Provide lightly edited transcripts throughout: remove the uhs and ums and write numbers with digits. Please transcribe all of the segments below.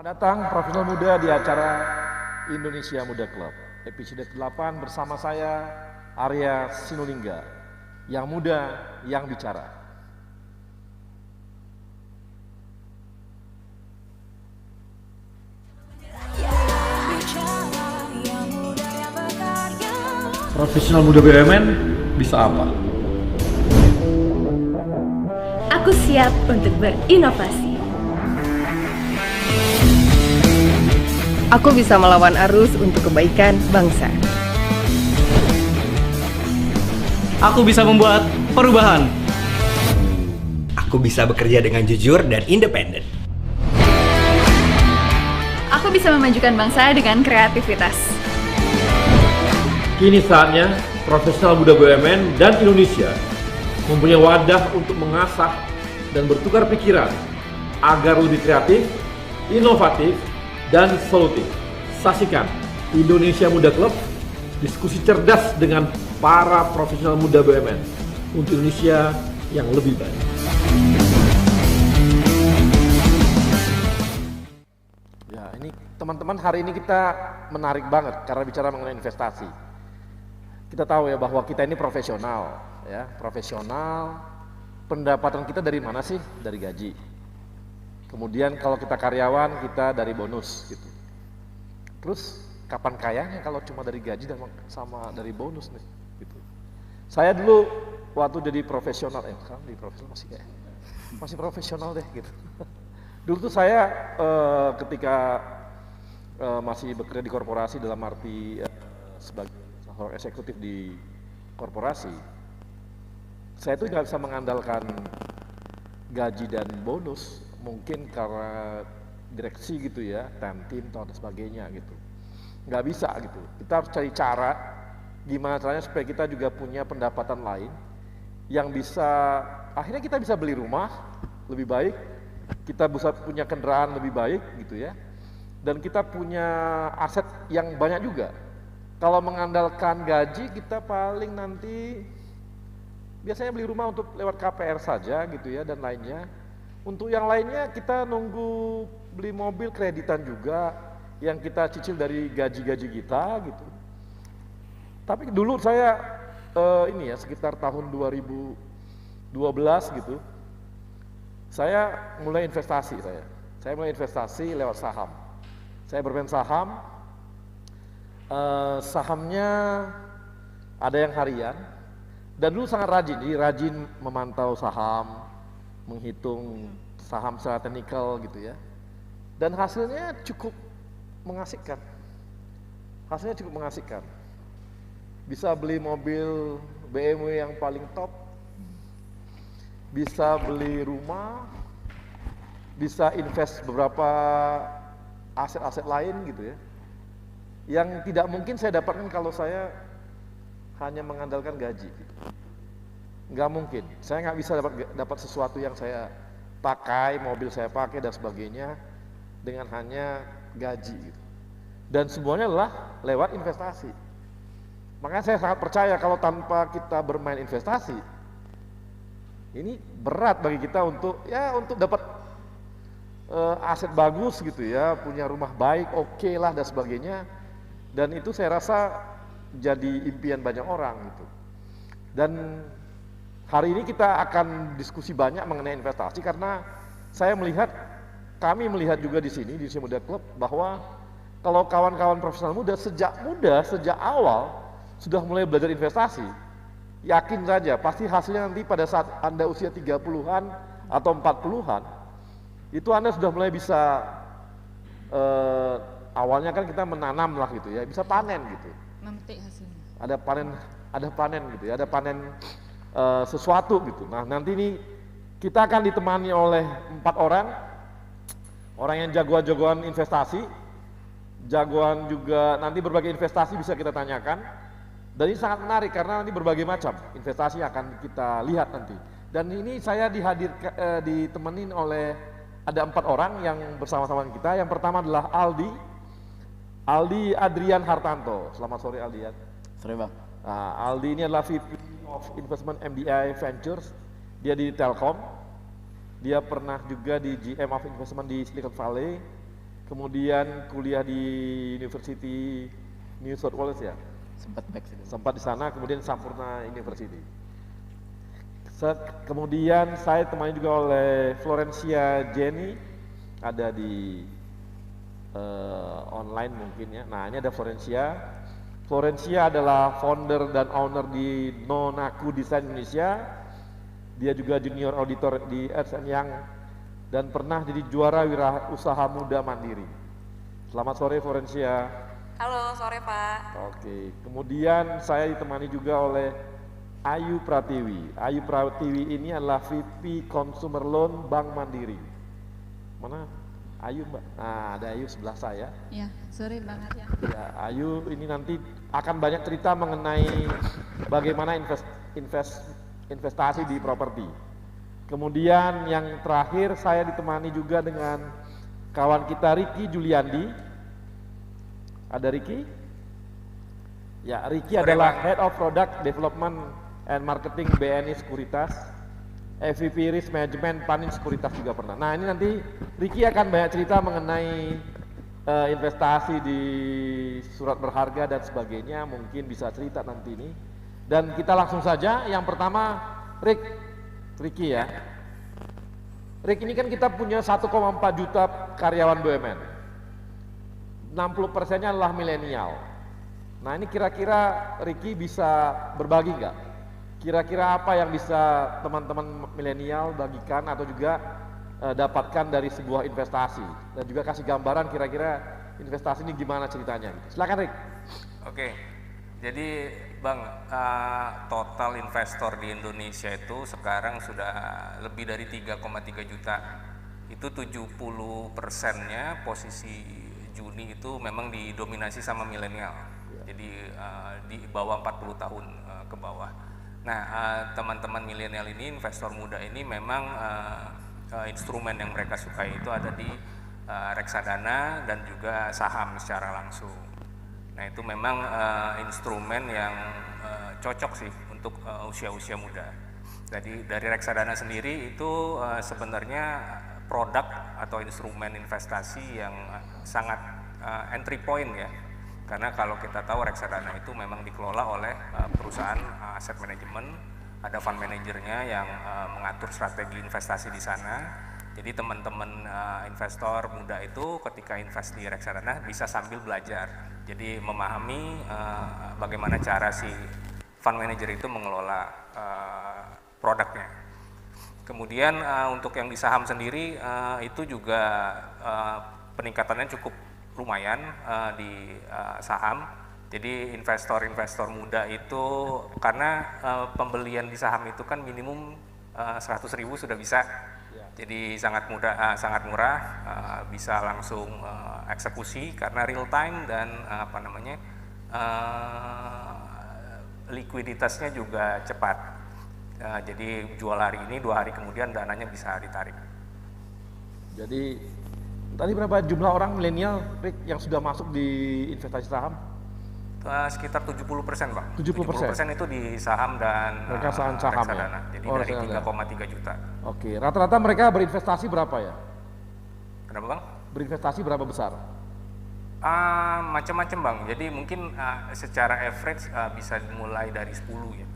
Datang profesional muda di acara Indonesia Muda Club. Episode 8 bersama saya Arya Sinulinga. Yang muda, yang bicara. Profesional muda BUMN bisa apa? Aku siap untuk berinovasi. Aku bisa melawan arus untuk kebaikan bangsa. Aku bisa membuat perubahan. Aku bisa bekerja dengan jujur dan independen. Aku bisa memajukan bangsa dengan kreativitas. Kini saatnya profesional muda BUMN dan Indonesia mempunyai wadah untuk mengasah dan bertukar pikiran agar lebih kreatif, inovatif, dan solutif. Saksikan Indonesia Muda Club, diskusi cerdas dengan para profesional muda BUMN untuk Indonesia yang lebih baik. Ya, ini teman-teman, hari ini kita menarik banget karena bicara mengenai investasi. Kita tahu ya bahwa kita ini profesional, ya, profesional. Pendapatan kita dari mana sih? Dari gaji. Kemudian kalau kita karyawan, kita dari bonus gitu. Terus kapan kayanya kalau cuma dari gaji dan sama dari bonus nih gitu. Saya dulu waktu jadi profesional, sekarang di profesional masih profesional deh gitu. Dulu tuh saya ketika masih bekerja di korporasi dalam arti sebagai seorang eksekutif di korporasi, saya tuh nggak bisa mengandalkan gaji dan bonus. Mungkin karena direksi gitu ya, tim atau sebagainya gitu. Nggak bisa gitu. Kita harus cari cara gimana caranya supaya kita juga punya pendapatan lain yang bisa, akhirnya kita bisa beli rumah lebih baik, kita bisa punya kendaraan lebih baik gitu ya, dan kita punya aset yang banyak juga. Kalau mengandalkan gaji, kita paling nanti biasanya beli rumah untuk lewat KPR saja gitu ya, dan lainnya. Untuk yang lainnya kita nunggu beli mobil kreditan juga yang kita cicil dari gaji-gaji kita gitu. Tapi dulu saya ini ya sekitar tahun 2012 gitu, saya mulai investasi. Saya mulai investasi lewat saham. Saya bermain saham, sahamnya ada yang harian, dan dulu sangat rajin, jadi rajin memantau saham, menghitung saham secara teknikal gitu ya, dan hasilnya cukup mengasihkan. Bisa beli mobil BMW yang paling top, bisa beli rumah, bisa invest beberapa aset-aset lain gitu ya, yang tidak mungkin saya dapatkan kalau saya hanya mengandalkan gaji gitu. Nggak mungkin, saya nggak bisa dapat sesuatu yang saya pakai, mobil saya pakai dan sebagainya dengan hanya gaji gitu. Dan semuanya adalah lewat investasi. Makanya saya sangat percaya kalau tanpa kita bermain investasi, ini berat bagi kita untuk dapat aset bagus gitu ya, punya rumah baik, oke lah dan sebagainya. Dan itu saya rasa jadi impian banyak orang gitu. Dan hari ini kita akan diskusi banyak mengenai investasi karena kami melihat juga di sini di Indonesia Muda Club bahwa kalau kawan-kawan profesional muda, sejak awal sudah mulai belajar investasi, yakin saja pasti hasilnya nanti pada saat Anda usia 30-an atau 40-an, itu Anda sudah mulai bisa, awalnya kan kita menanam lah gitu ya, bisa panen gitu. Memetik hasilnya. Ada panen gitu ya, ada panen sesuatu gitu. Nah nanti ini kita akan ditemani oleh 4 orang yang jagoan investasi, jagoan juga nanti berbagai investasi bisa kita tanyakan. Dan ini sangat menarik karena nanti berbagai macam investasi akan kita lihat nanti. Dan ini saya ditemenin oleh ada 4 orang yang bersama-sama kita. Yang pertama adalah Aldi Adrian Hartanto. Selamat sore Aldi ya. Sore Bang. Nah, Aldi ini adalah VP of Investment MBI Ventures. Dia di Telkom. Dia pernah juga di GM of Investment di Silicon Valley. kemudian kuliah di University New South Wales ya, Sempat back sih. sempat di sana, kemudian Sampurna University. Kemudian saya temani juga oleh Florencia Jenny, ada di online mungkin ya. Nah ini ada Florencia. Florencia adalah founder dan owner di Nonaku Design Indonesia. Dia juga junior auditor di Ernst & Young dan pernah jadi juara wirausaha muda mandiri. Selamat sore Florencia. Halo, sore Pak. Oke, kemudian saya ditemani juga oleh Ayu Pratiwi. Ayu Pratiwi ini adalah VP Consumer Loan Bank Mandiri. Mana Ayu Mbak? Nah, ada Ayu sebelah saya. Ya, sore banget ya. Ya, Ayu ini nanti akan banyak cerita mengenai bagaimana investasi di properti. Kemudian yang terakhir saya ditemani juga dengan kawan kita Ricky Juliandi. Ada Ricky? Ya, Ricky adalah Head of Product Development and Marketing BNI Sekuritas, EVP Risk Management Panin Sekuritas juga pernah. Nah ini nanti Ricky akan banyak cerita mengenai investasi di surat berharga dan sebagainya, mungkin bisa cerita nanti ini. Dan kita langsung saja, yang pertama Ricky ya. Rick, ini kan kita punya 1,4 juta karyawan BUMN. 60%-nya adalah milenial. Nah ini kira-kira Ricky bisa berbagi nggak? Kira-kira apa yang bisa teman-teman milenial bagikan atau juga dapatkan dari sebuah investasi? Dan juga kasih gambaran kira-kira investasi ini gimana ceritanya? Silakan Rick. Oke, jadi Bang, total investor di Indonesia itu sekarang sudah lebih dari 3,3 juta. Itu 70%-nya posisi Juni itu memang didominasi sama milenial. Jadi di bawah 40 tahun ke bawah. Nah, teman-teman milenial ini, investor muda ini memang instrumen yang mereka sukai itu ada di reksadana dan juga saham secara langsung. Nah, itu memang instrumen yang cocok sih untuk usia-usia muda. Jadi dari reksadana sendiri itu sebenarnya produk atau instrumen investasi yang sangat entry point ya. Karena kalau kita tahu reksadana itu memang dikelola oleh perusahaan aset manajemen, ada fund manajernya yang mengatur strategi investasi di sana. Jadi teman-teman investor muda itu ketika invest di reksadana bisa sambil belajar. Jadi memahami bagaimana cara si fund manager itu mengelola produknya. Kemudian untuk yang di saham sendiri itu juga peningkatannya cukup lumayan di saham. Jadi investor-investor muda itu karena pembelian di saham itu kan minimum 100.000 sudah bisa. Jadi sangat murah, bisa langsung eksekusi karena real time dan likuiditasnya juga cepat. Jadi jual hari ini, 2 hari kemudian dananya bisa ditarik. Jadi tadi berapa jumlah orang milenial Rick yang sudah masuk di investasi saham? Sekitar 70% Bang. 70% itu di saham dan saham reksadana. ya? Jadi dari 3,3 juta. Oke, rata-rata mereka berinvestasi berapa ya? Kenapa Bang? Berinvestasi berapa besar? Macam-macam Bang. Jadi mungkin secara average bisa dimulai dari 10 ya.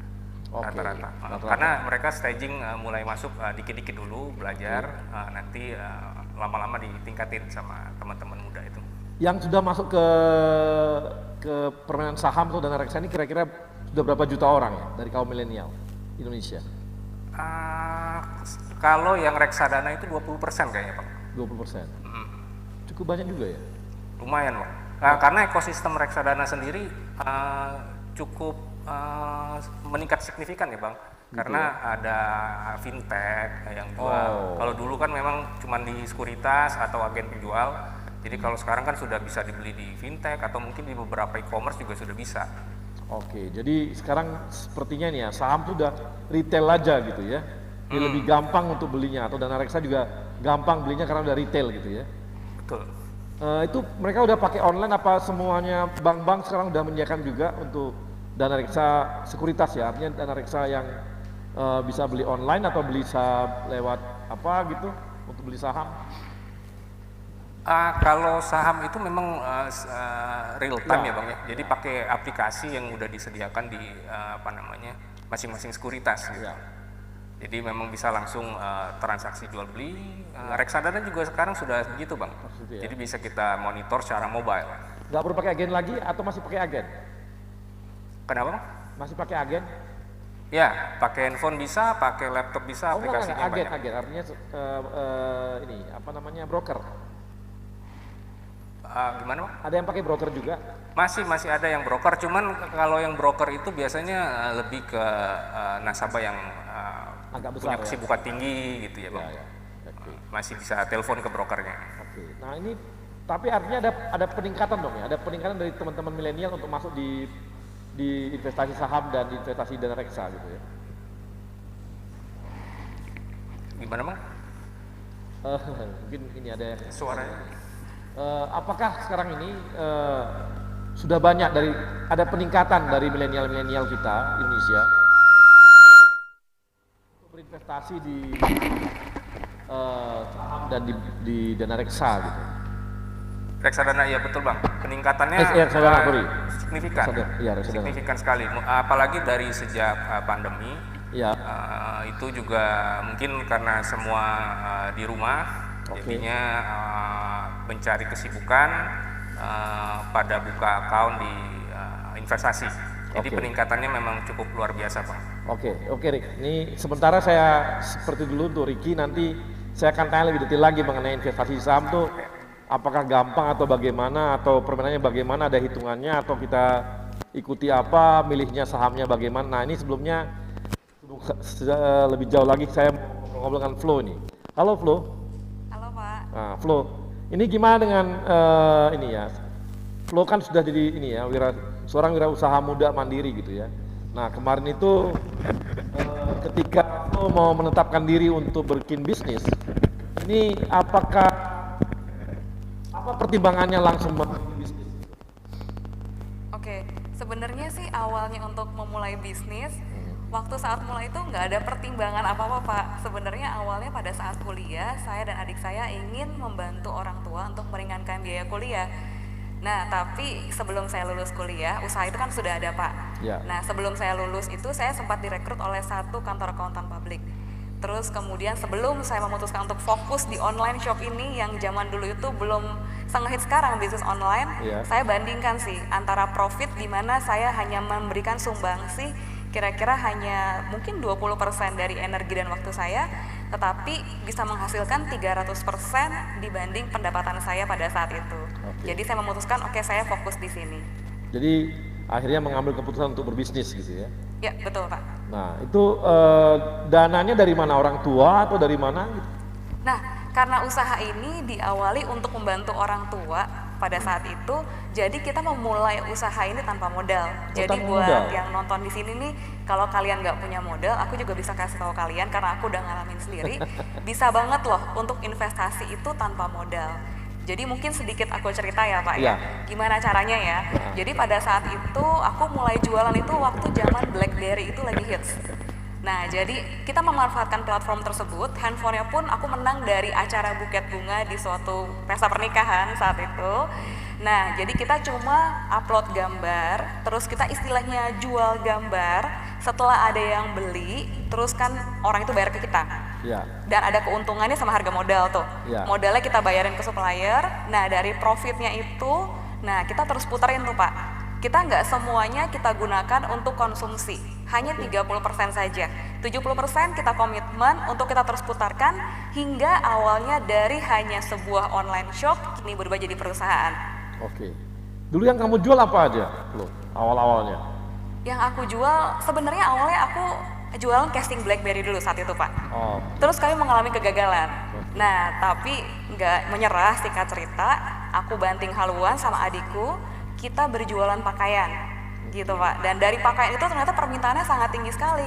Rata-rata. Karena mereka staging mulai masuk dikit-dikit dulu belajar, nanti lama-lama ditingkatin sama teman-teman muda itu. Yang sudah masuk ke permainan saham atau dana reksadana ini kira-kira sudah berapa juta orang ya dari kaum milenial Indonesia? Kalau yang reksadana itu 20% kayaknya Pak. 20%. Cukup banyak juga ya? Lumayan Pak. Karena ekosistem reksadana sendiri cukup meningkat signifikan ya Bang. Karena ada fintech yang jual. Kalau dulu kan memang cuma di sekuritas atau agen penjual. Jadi kalau sekarang kan sudah bisa dibeli di fintech atau mungkin di beberapa e-commerce juga sudah bisa. Oke, jadi sekarang sepertinya nih ya saham sudah retail aja gitu ya. Jadi lebih gampang untuk belinya atau dana reksa juga gampang belinya karena udah retail gitu ya. Betul. Itu mereka udah pakai online apa semuanya bank-bank sekarang udah menyediakan juga untuk dana reksa sekuritas ya, artinya dana reksa yang bisa beli online atau bisa lewat apa gitu untuk beli saham? Kalau saham itu memang real time ya Bang ya. Jadi pakai aplikasi yang udah disediakan di masing-masing sekuritas gitu. Jadi memang bisa langsung transaksi jual beli. Reksadana juga sekarang sudah begitu Bang. Jadi bisa kita monitor secara mobile. Nggak perlu pakai agen lagi atau masih pakai agen? Kenapa Bang? Masih pakai agen? Ya, pakai handphone bisa, pakai laptop bisa, aplikasinya agen, banyak. agen artinya broker. Gimana Bang? Ada yang pakai broker juga? Masih ada yang broker, cuman kalau yang broker itu biasanya lebih ke nasabah yang agak besar, punya kesibukan tinggi gitu ya Bang. Okay. Masih bisa telepon ke brokernya. Oke. Nah ini, tapi artinya ada peningkatan dong ya? Ada peningkatan dari teman-teman milenial untuk masuk di investasi saham dan investasi dana reksa gitu ya? Gimana Bang? Mungkin ini ada yang Suaranya. Apakah sekarang ini sudah banyak ada peningkatan dari milenial kita Indonesia untuk berinvestasi di saham dan di dana reksa gitu? Reksadana ya betul Bang. Peningkatannya signifikan. Signifikan sekali. Apalagi dari sejak pandemi. Ya. Itu juga mungkin karena semua di rumah, jadinya mencari kesibukan pada buka account di investasi. Jadi peningkatannya memang cukup luar biasa Bang. Oke Rick. Ini sementara saya seperti dulu untuk Ricky, nanti saya akan tanya lebih detail lagi mengenai investasi saham tuh. Apakah gampang atau bagaimana, atau permainannya bagaimana, ada hitungannya, atau kita ikuti apa, milihnya sahamnya bagaimana. Nah ini sebelumnya lebih jauh lagi saya mau ngobrol dengan Flo ini. Halo Flo. Halo Pak. Nah Flo, ini gimana dengan ini ya? Flo kan sudah jadi ini ya, seorang wirausaha muda mandiri gitu ya. Nah kemarin itu ketika Flo mau menetapkan diri untuk bikin bisnis, ini apa pertimbangannya langsung memulai bisnis? Oke, sebenarnya sih awalnya untuk memulai bisnis, waktu saat mulai itu nggak ada pertimbangan apa-apa Pak. Sebenarnya awalnya pada saat kuliah, saya dan adik saya ingin membantu orang tua untuk meringankan biaya kuliah. Nah, tapi sebelum saya lulus kuliah, usaha itu kan sudah ada Pak. Ya. Nah, sebelum saya lulus itu saya sempat direkrut oleh satu kantor akuntan publik. Terus kemudian sebelum saya memutuskan untuk fokus di online shop ini yang zaman dulu itu belum sengehit sekarang bisnis online, saya bandingkan sih antara profit di mana saya hanya memberikan sumbangsi kira-kira hanya mungkin 20% dari energi dan waktu saya, tetapi bisa menghasilkan 300% dibanding pendapatan saya pada saat itu. Jadi saya memutuskan saya fokus di sini. Jadi akhirnya mengambil keputusan untuk berbisnis gitu ya? Ya betul Pak. Nah itu dananya dari mana, orang tua atau dari mana gitu? Nah karena usaha ini diawali untuk membantu orang tua pada saat itu, jadi kita memulai usaha ini tanpa modal. Jadi buat yang nonton di sini nih, kalau kalian nggak punya modal, aku juga bisa kasih tahu kalian karena aku udah ngalamin sendiri, bisa banget loh untuk investasi itu tanpa modal. Jadi mungkin sedikit aku cerita ya Pak ya, gimana caranya ya. Jadi pada saat itu aku mulai jualan itu waktu zaman BlackBerry itu lagi hits. Nah jadi kita memanfaatkan platform tersebut, handphonenya pun aku menang dari acara buket bunga di suatu pesta pernikahan saat itu. Nah jadi kita cuma upload gambar, terus kita istilahnya jual gambar, setelah ada yang beli, terus kan orang itu bayar ke kita. Dan ada keuntungannya sama harga modal tuh. Modalnya kita bayarin ke supplier, nah dari profitnya itu, nah kita terus puterin tuh Pak. Kita nggak semuanya kita gunakan untuk konsumsi, hanya 30% saja. 70% kita komitmen untuk kita terus putarkan hingga awalnya dari hanya sebuah online shop, kini berubah jadi perusahaan. Oke. Dulu yang kamu jual apa aja, lo awal-awalnya? Yang aku jual, sebenarnya awalnya aku jualan casing BlackBerry dulu saat itu Pak. Terus kami mengalami kegagalan. Nah, tapi nggak menyerah, singkat cerita, aku banting haluan sama adikku, kita berjualan pakaian gitu Pak. Dan dari pakaian itu ternyata permintaannya sangat tinggi sekali.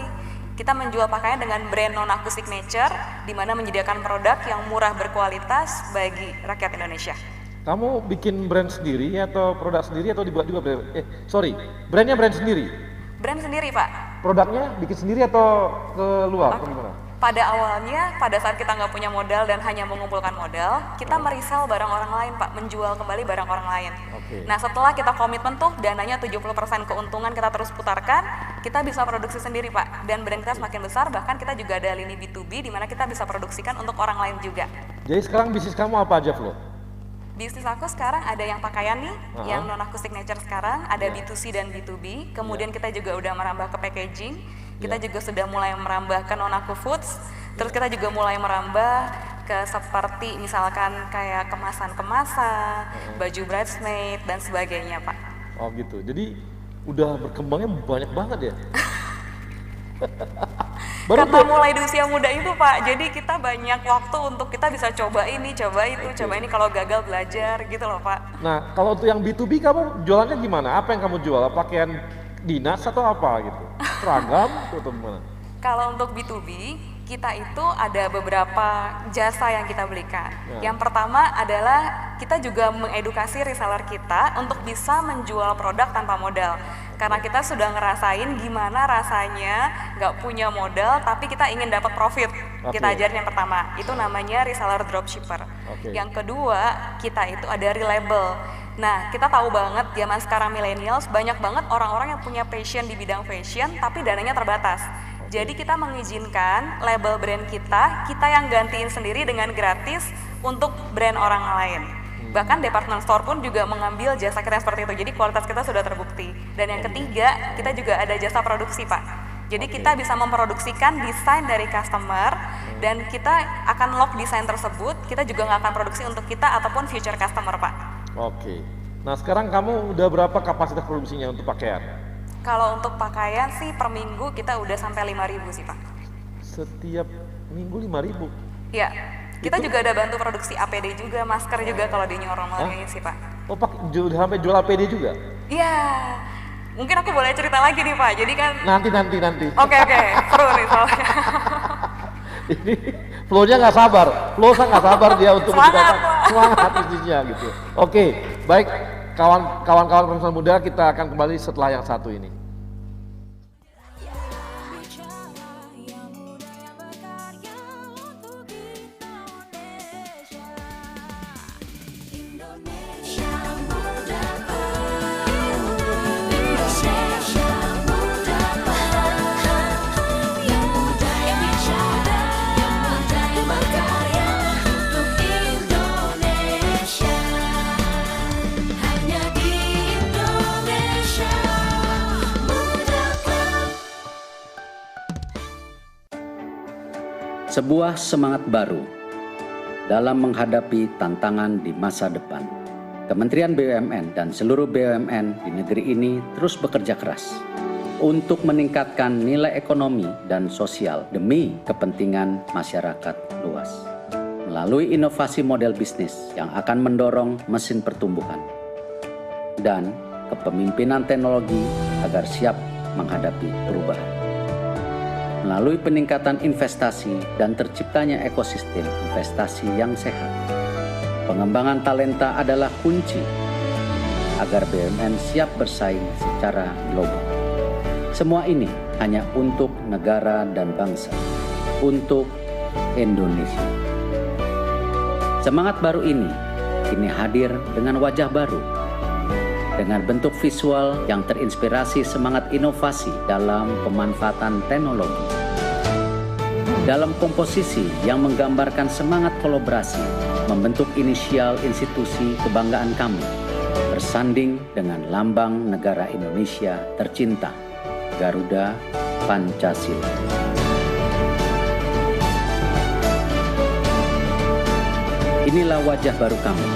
Kita menjual pakaian dengan brand non-aku signature, di mana menyediakan produk yang murah berkualitas bagi rakyat Indonesia. Kamu bikin brand sendiri atau produk sendiri atau dibuat juga brand? Brandnya brand sendiri? Brand sendiri Pak. Produknya bikin sendiri atau ke luar? Atau gimana? pada awalnya, pada saat kita nggak punya modal dan hanya mengumpulkan modal, kita merisel barang orang lain, Pak, menjual kembali barang orang lain. Nah, setelah kita komitmen tuh dananya 70% keuntungan kita terus putarkan, kita bisa produksi sendiri, Pak. Dan brand kita semakin besar, bahkan kita juga ada lini B2B di mana kita bisa produksikan untuk orang lain juga. Jadi sekarang bisnis kamu apa aja, Flo? Bisnis aku sekarang ada yang pakaian nih, yang non-acoustic nature sekarang, ada B2C dan B2B, kemudian kita juga udah merambah ke packaging, kita juga sudah mulai merambah ke non-aku foods, terus kita juga mulai merambah ke seperti misalkan kayak kemasan-kemasan, baju bridesmaid, dan sebagainya, Pak. Oh gitu, jadi udah berkembangnya banyak banget ya? Karena mulai di usia muda itu, Pak, jadi kita banyak waktu untuk kita bisa coba ini, coba itu, coba ini, kalau gagal belajar gitu loh, Pak. Nah, kalau untuk yang B2B kamu jualannya gimana? Apa yang kamu jual? Pakaian dinas atau apa gitu? Seragam atau gimana? Kalau untuk B2B, kita itu ada beberapa jasa yang kita berikan. Yang pertama adalah kita juga mengedukasi reseller kita untuk bisa menjual produk tanpa modal. Karena kita sudah ngerasain gimana rasanya nggak punya modal tapi kita ingin dapat profit. Kita ajarin yang pertama, itu namanya reseller dropshipper. Yang kedua, kita itu ada reliable. Nah, kita tahu banget zaman sekarang millennials banyak banget orang-orang yang punya passion di bidang fashion tapi dananya terbatas. Jadi kita mengizinkan label brand kita yang gantiin sendiri dengan gratis untuk brand orang lain. Bahkan department store pun juga mengambil jasa kita seperti itu. Jadi kualitas kita sudah terbukti. Dan yang ketiga, kita juga ada jasa produksi, Pak. Jadi kita bisa memproduksikan desain dari customer dan kita akan lock desain tersebut. Kita juga nggak akan produksi untuk kita ataupun future customer, Pak. Oke. Nah, sekarang kamu udah berapa kapasitas produksinya untuk pakaian? Kalau untuk pakaian sih per minggu kita udah sampai 5.000 sih, Pak. Setiap minggu 5.000? Iya. Kita juga ada bantu produksi APD juga, masker juga kalau di new normalnya sih, Pak. Oh, udah sampai jual APD juga? Iya. Mungkin aku boleh cerita lagi nih, Pak. Jadi kan Nanti. Oke. Seru nih soalnya. Ini flow-nya nggak sabar. Flow nggak sabar dia untuk Semangat, semangat bisnisnya gitu. Oke, baik. Kawan-kawan profesional muda, kita akan kembali setelah yang satu ini. Sebuah semangat baru dalam menghadapi tantangan di masa depan. Kementerian BUMN dan seluruh BUMN di negeri ini terus bekerja keras untuk meningkatkan nilai ekonomi dan sosial demi kepentingan masyarakat luas. Melalui inovasi model bisnis yang akan mendorong mesin pertumbuhan dan kepemimpinan teknologi agar siap menghadapi perubahan. Melalui peningkatan investasi dan terciptanya ekosistem investasi yang sehat. Pengembangan talenta adalah kunci agar BUMN siap bersaing secara global. Semua ini hanya untuk negara dan bangsa, untuk Indonesia. Semangat baru ini kini hadir dengan wajah baru, dengan bentuk visual yang terinspirasi semangat inovasi dalam pemanfaatan teknologi. Dalam komposisi yang menggambarkan semangat kolaborasi, membentuk inisial institusi kebanggaan kami, bersanding dengan lambang negara Indonesia tercinta, Garuda Pancasila. Inilah wajah baru kami,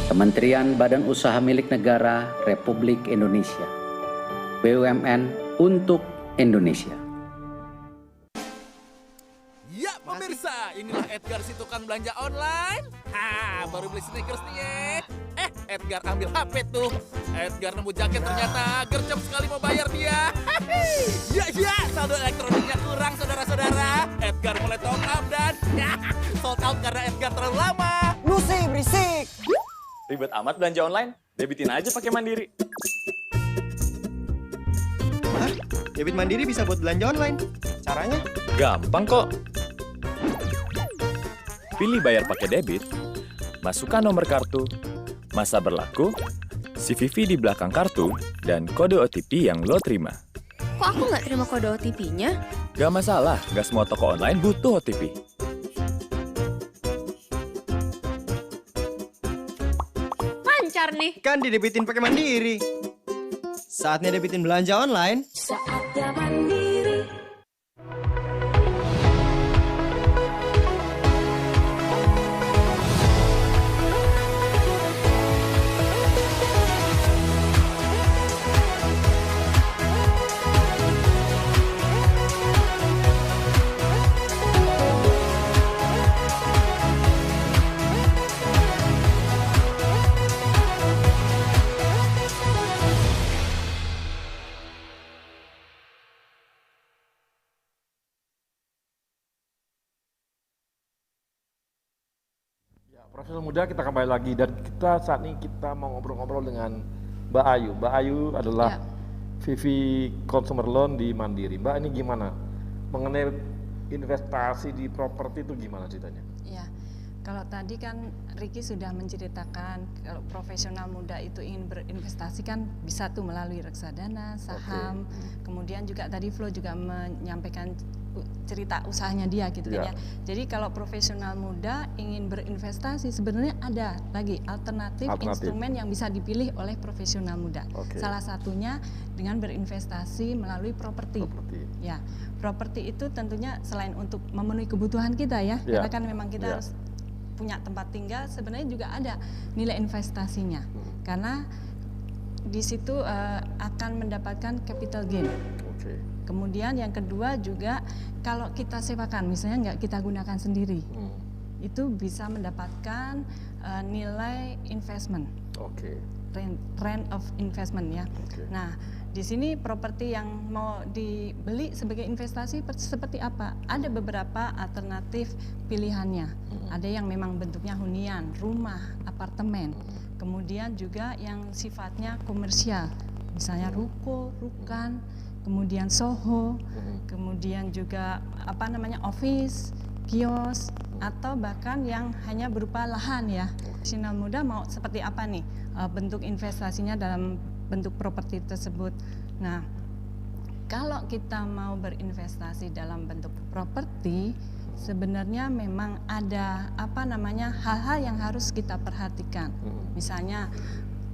Kementerian Badan Usaha Milik Negara Republik Indonesia, BUMN untuk Indonesia. Ya pemirsa, inilah Edgar si tukang belanja online. Baru beli sneakers nih ya. Edgar ambil HP tuh. Edgar nemu jaket ternyata gercep sekali mau bayar dia. Ya, saldo elektroniknya kurang saudara-saudara. Edgar mulai top up dan sold out karena Edgar terlalu lama. Lu sih berisik. Ribet amat belanja online, debitin aja pakai Mandiri. Hah? Debit Mandiri bisa buat belanja online? Caranya? Gampang kok. Pilih bayar pakai debit, masukkan nomor kartu, masa berlaku, CVV di belakang kartu, dan kode OTP yang lo terima. Kok aku nggak terima kode OTP-nya? Gak masalah, gak semua toko online butuh OTP. Lancar nih. Kan didebitin pakai Mandiri. Saatnya debitin belanja online. Saatnya Mandiri. Profesional muda, kita kembali lagi dan kita saat ini kita mau ngobrol-ngobrol dengan Mbak Ayu. Mbak Ayu adalah VP Consumer Loan di Mandiri. Mbak, ini gimana mengenai investasi di properti itu gimana ceritanya? Ya, kalau tadi kan Ricky sudah menceritakan kalau profesional muda itu ingin berinvestasi kan bisa tuh melalui reksadana, saham, kemudian juga tadi Flo juga menyampaikan cerita usahanya dia gitu kan ya. Jadi kalau profesional muda ingin berinvestasi sebenarnya ada lagi alternatif instrumen yang bisa dipilih oleh profesional muda. Salah satunya dengan berinvestasi melalui properti. Ya, properti itu tentunya selain untuk memenuhi kebutuhan kita ya, karena kan memang kita harus punya tempat tinggal, sebenarnya juga ada nilai investasinya. Karena di situ akan mendapatkan capital gain. Kemudian yang kedua juga kalau kita sewakan, misalnya nggak kita gunakan sendiri, itu bisa mendapatkan nilai investment, trend of investment ya. Nah, di sini properti yang mau dibeli sebagai investasi seperti apa? Ada beberapa alternatif pilihannya. Ada yang memang bentuknya hunian, rumah, apartemen. Kemudian juga yang sifatnya komersial, misalnya ruko, rukan, kemudian Soho, kemudian juga office, kios, atau bahkan yang hanya berupa lahan ya. Profesional muda mau seperti apa nih bentuk investasinya dalam bentuk properti tersebut. Nah, kalau kita mau berinvestasi dalam bentuk properti, sebenarnya memang ada hal-hal yang harus kita perhatikan. Misalnya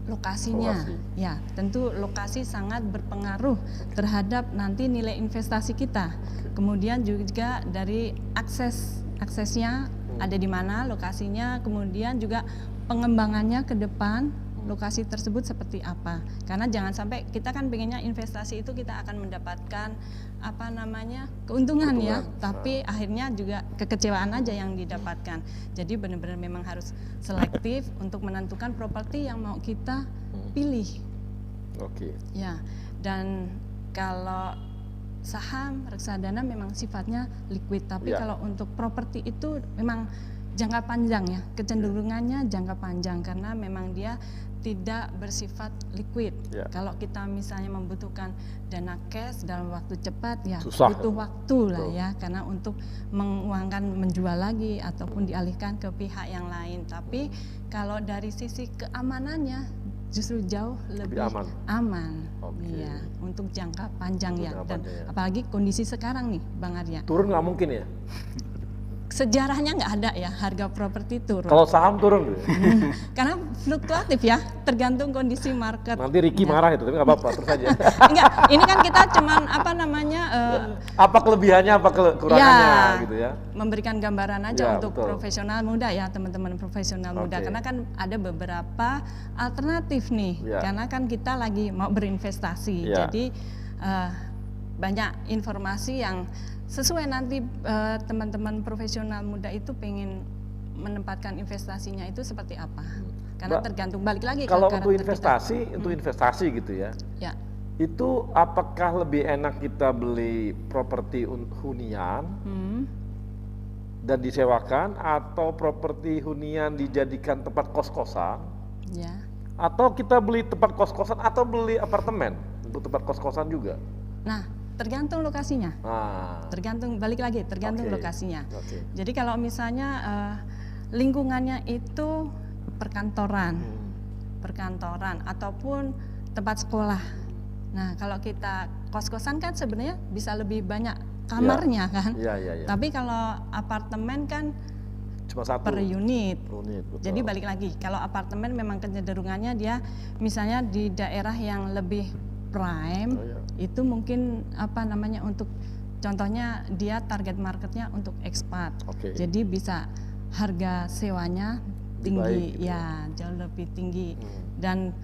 lokasinya, ya tentu lokasi sangat berpengaruh terhadap nanti nilai investasi kita. Kemudian juga dari aksesnya ada di mana lokasinya, kemudian juga pengembangannya ke depan lokasi tersebut seperti apa. Karena jangan sampai kita kan pengennya investasi itu kita akan mendapatkan keuntungan ya, tapi akhirnya juga kekecewaan aja yang didapatkan. Jadi benar-benar memang harus selektif untuk menentukan properti yang mau kita pilih. Ya, dan kalau saham, reksadana memang sifatnya liquid, tapi kalau untuk properti itu memang jangka panjang ya, kecenderungannya jangka panjang karena memang dia tidak bersifat liquid. Kalau kita misalnya membutuhkan dana cash dalam waktu cepat ya susah, butuh waktu lah ya, karena untuk menguangkan menjual lagi ataupun dialihkan ke pihak yang lain. Tapi kalau dari sisi keamanannya justru jauh lebih aman. Ya, untuk jangka panjang ya. Dan apalagi kondisi sekarang nih Bang Arya. Turun nggak mungkin ya? Sejarahnya nggak ada ya harga properti turun. Kalau saham turun, karena fluktuatif ya, tergantung kondisi market. Nanti Ricky marah itu, tapi nggak apa-apa, terus aja. Enggak, ini kan kita cuman apa kelebihannya, apa kekurangannya gitu ya. Memberikan gambaran aja untuk profesional muda ya, teman-teman profesional muda. Karena kan ada beberapa alternatif nih, karena kan kita lagi mau berinvestasi, jadi banyak informasi yang sesuai nanti teman-teman profesional muda itu pengen menempatkan investasinya itu seperti apa. Karena tergantung balik lagi kalau untuk investasi, untuk investasi gitu ya. Itu apakah lebih enak kita beli properti hunian dan disewakan, atau properti hunian dijadikan tempat kos-kosan? Atau kita beli tempat kos-kosan atau beli apartemen untuk tempat kos-kosan juga? Nah, Tergantung lokasinya. Tergantung lokasinya. Jadi kalau misalnya lingkungannya itu perkantoran ataupun tempat sekolah. Nah, kalau kita kos-kosan kan sebenarnya bisa lebih banyak kamarnya kan. Tapi kalau apartemen kan cuma satu per unit. Betul. Jadi balik lagi, kalau apartemen memang kecenderungannya dia misalnya di daerah yang lebih prime, itu mungkin untuk contohnya dia target marketnya untuk ekspat. Jadi bisa harga sewanya tinggi, baik, jauh lebih tinggi. Dan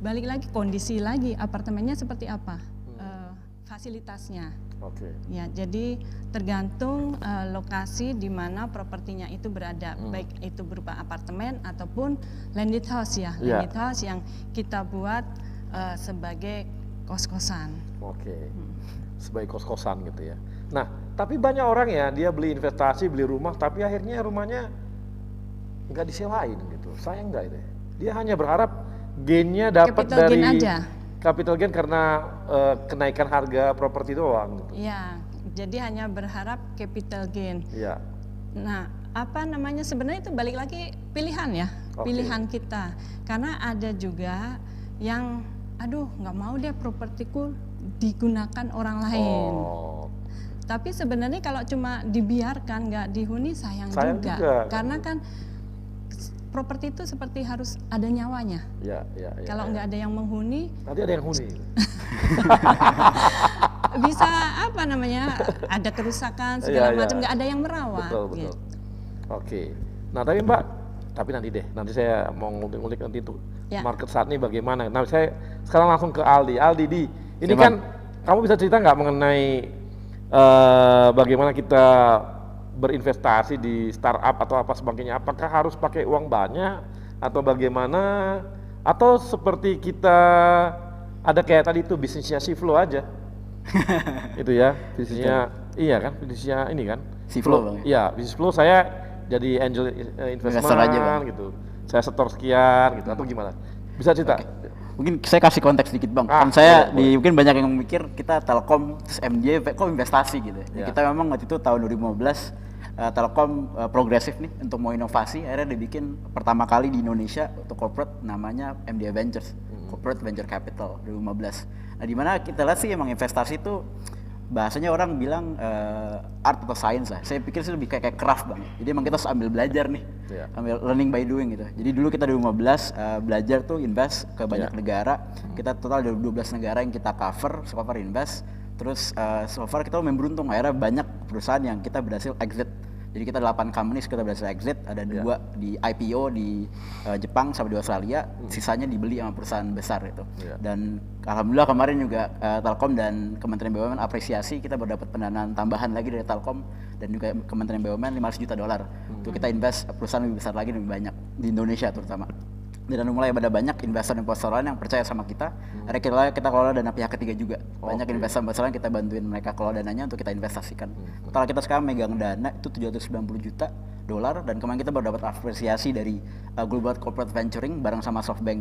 balik lagi kondisi lagi apartemennya seperti apa, fasilitasnya. Ya, jadi tergantung lokasi di mana propertinya itu berada, baik itu berupa apartemen ataupun landed house landed house yang kita buat sebagai kos-kosan. Sebagai kos-kosan gitu ya. Nah, tapi banyak orang ya, dia beli investasi, beli rumah, tapi akhirnya rumahnya nggak disewain gitu. Sayang nggak itu? Dia hanya berharap gainnya dapat dari capital gain karena kenaikan harga properti doang. Gitu. Iya, jadi hanya berharap capital gain. Iya. Nah, sebenarnya itu balik lagi pilihan ya, pilihan kita. Karena ada juga yang, nggak mau deh propertiku digunakan orang lain. Tapi sebenarnya kalau cuma dibiarkan nggak dihuni sayang juga. Karena kan properti itu seperti harus ada nyawanya. Kalau nggak ada yang menghuni, nanti ada yang huni. Bisa ada kerusakan segala macam, nggak ada yang merawat. Betul. Gitu. Nah tapi Mbak, nanti saya mau ngulik nanti itu market saat ini bagaimana. Nah saya sekarang langsung ke Aldi. Ini kan kamu bisa cerita nggak mengenai bagaimana kita berinvestasi di startup atau apa sebagainya, apakah harus pakai uang banyak atau bagaimana, atau seperti kita ada kayak tadi itu bisnisnya Siflo aja itu ya, bisnisnya bisnisnya ini kan Siflo. Iya, bisnis Flow saya jadi angel investment aja, gitu, saya setor sekian gitu, atau gimana, bisa cerita? Mungkin saya kasih konteks dikit Bang, kan saya mungkin banyak yang mikir kita Telkom, MJ kok investasi gitu ya. Kita memang waktu itu tahun 2015 Telkom progresif nih untuk mau inovasi, akhirnya dibikin pertama kali di Indonesia untuk corporate namanya MDA Ventures, Corporate Venture Capital 2015. Nah di mana kita lihat sih emang investasi itu bahasanya orang bilang art atau science lah. Saya pikir sih lebih kayak craft Bang. Jadi emang kita harus ambil belajar nih, ambil learning by doing gitu. Jadi dulu kita 2015 belajar tuh invest ke banyak negara. Kita total ada 12 negara yang kita cover invest. Terus so far kita beruntung, akhirnya banyak perusahaan yang kita berhasil exit. Jadi kita 8 companies kita berhasil exit, ada 2 di IPO di Jepang sama di Australia, sisanya dibeli sama perusahaan besar itu. Dan alhamdulillah kemarin juga Telkom dan Kementerian BUMN apresiasi, kita baru dapat pendanaan tambahan lagi dari Telkom dan juga Kementerian BUMN $500 juta untuk kita invest perusahaan lebih besar lagi, lebih banyak di Indonesia terutama. Dan mulai ada banyak investor lain yang percaya sama kita. Akhirnya kita kelola dana pihak ketiga juga. Banyak investor lain kita bantuin mereka kelola dananya untuk kita investasikan. Total kita sekarang megang dana itu $790 juta, dan kemarin kita baru dapat apresiasi dari Global Corporate Venturing bareng sama SoftBank,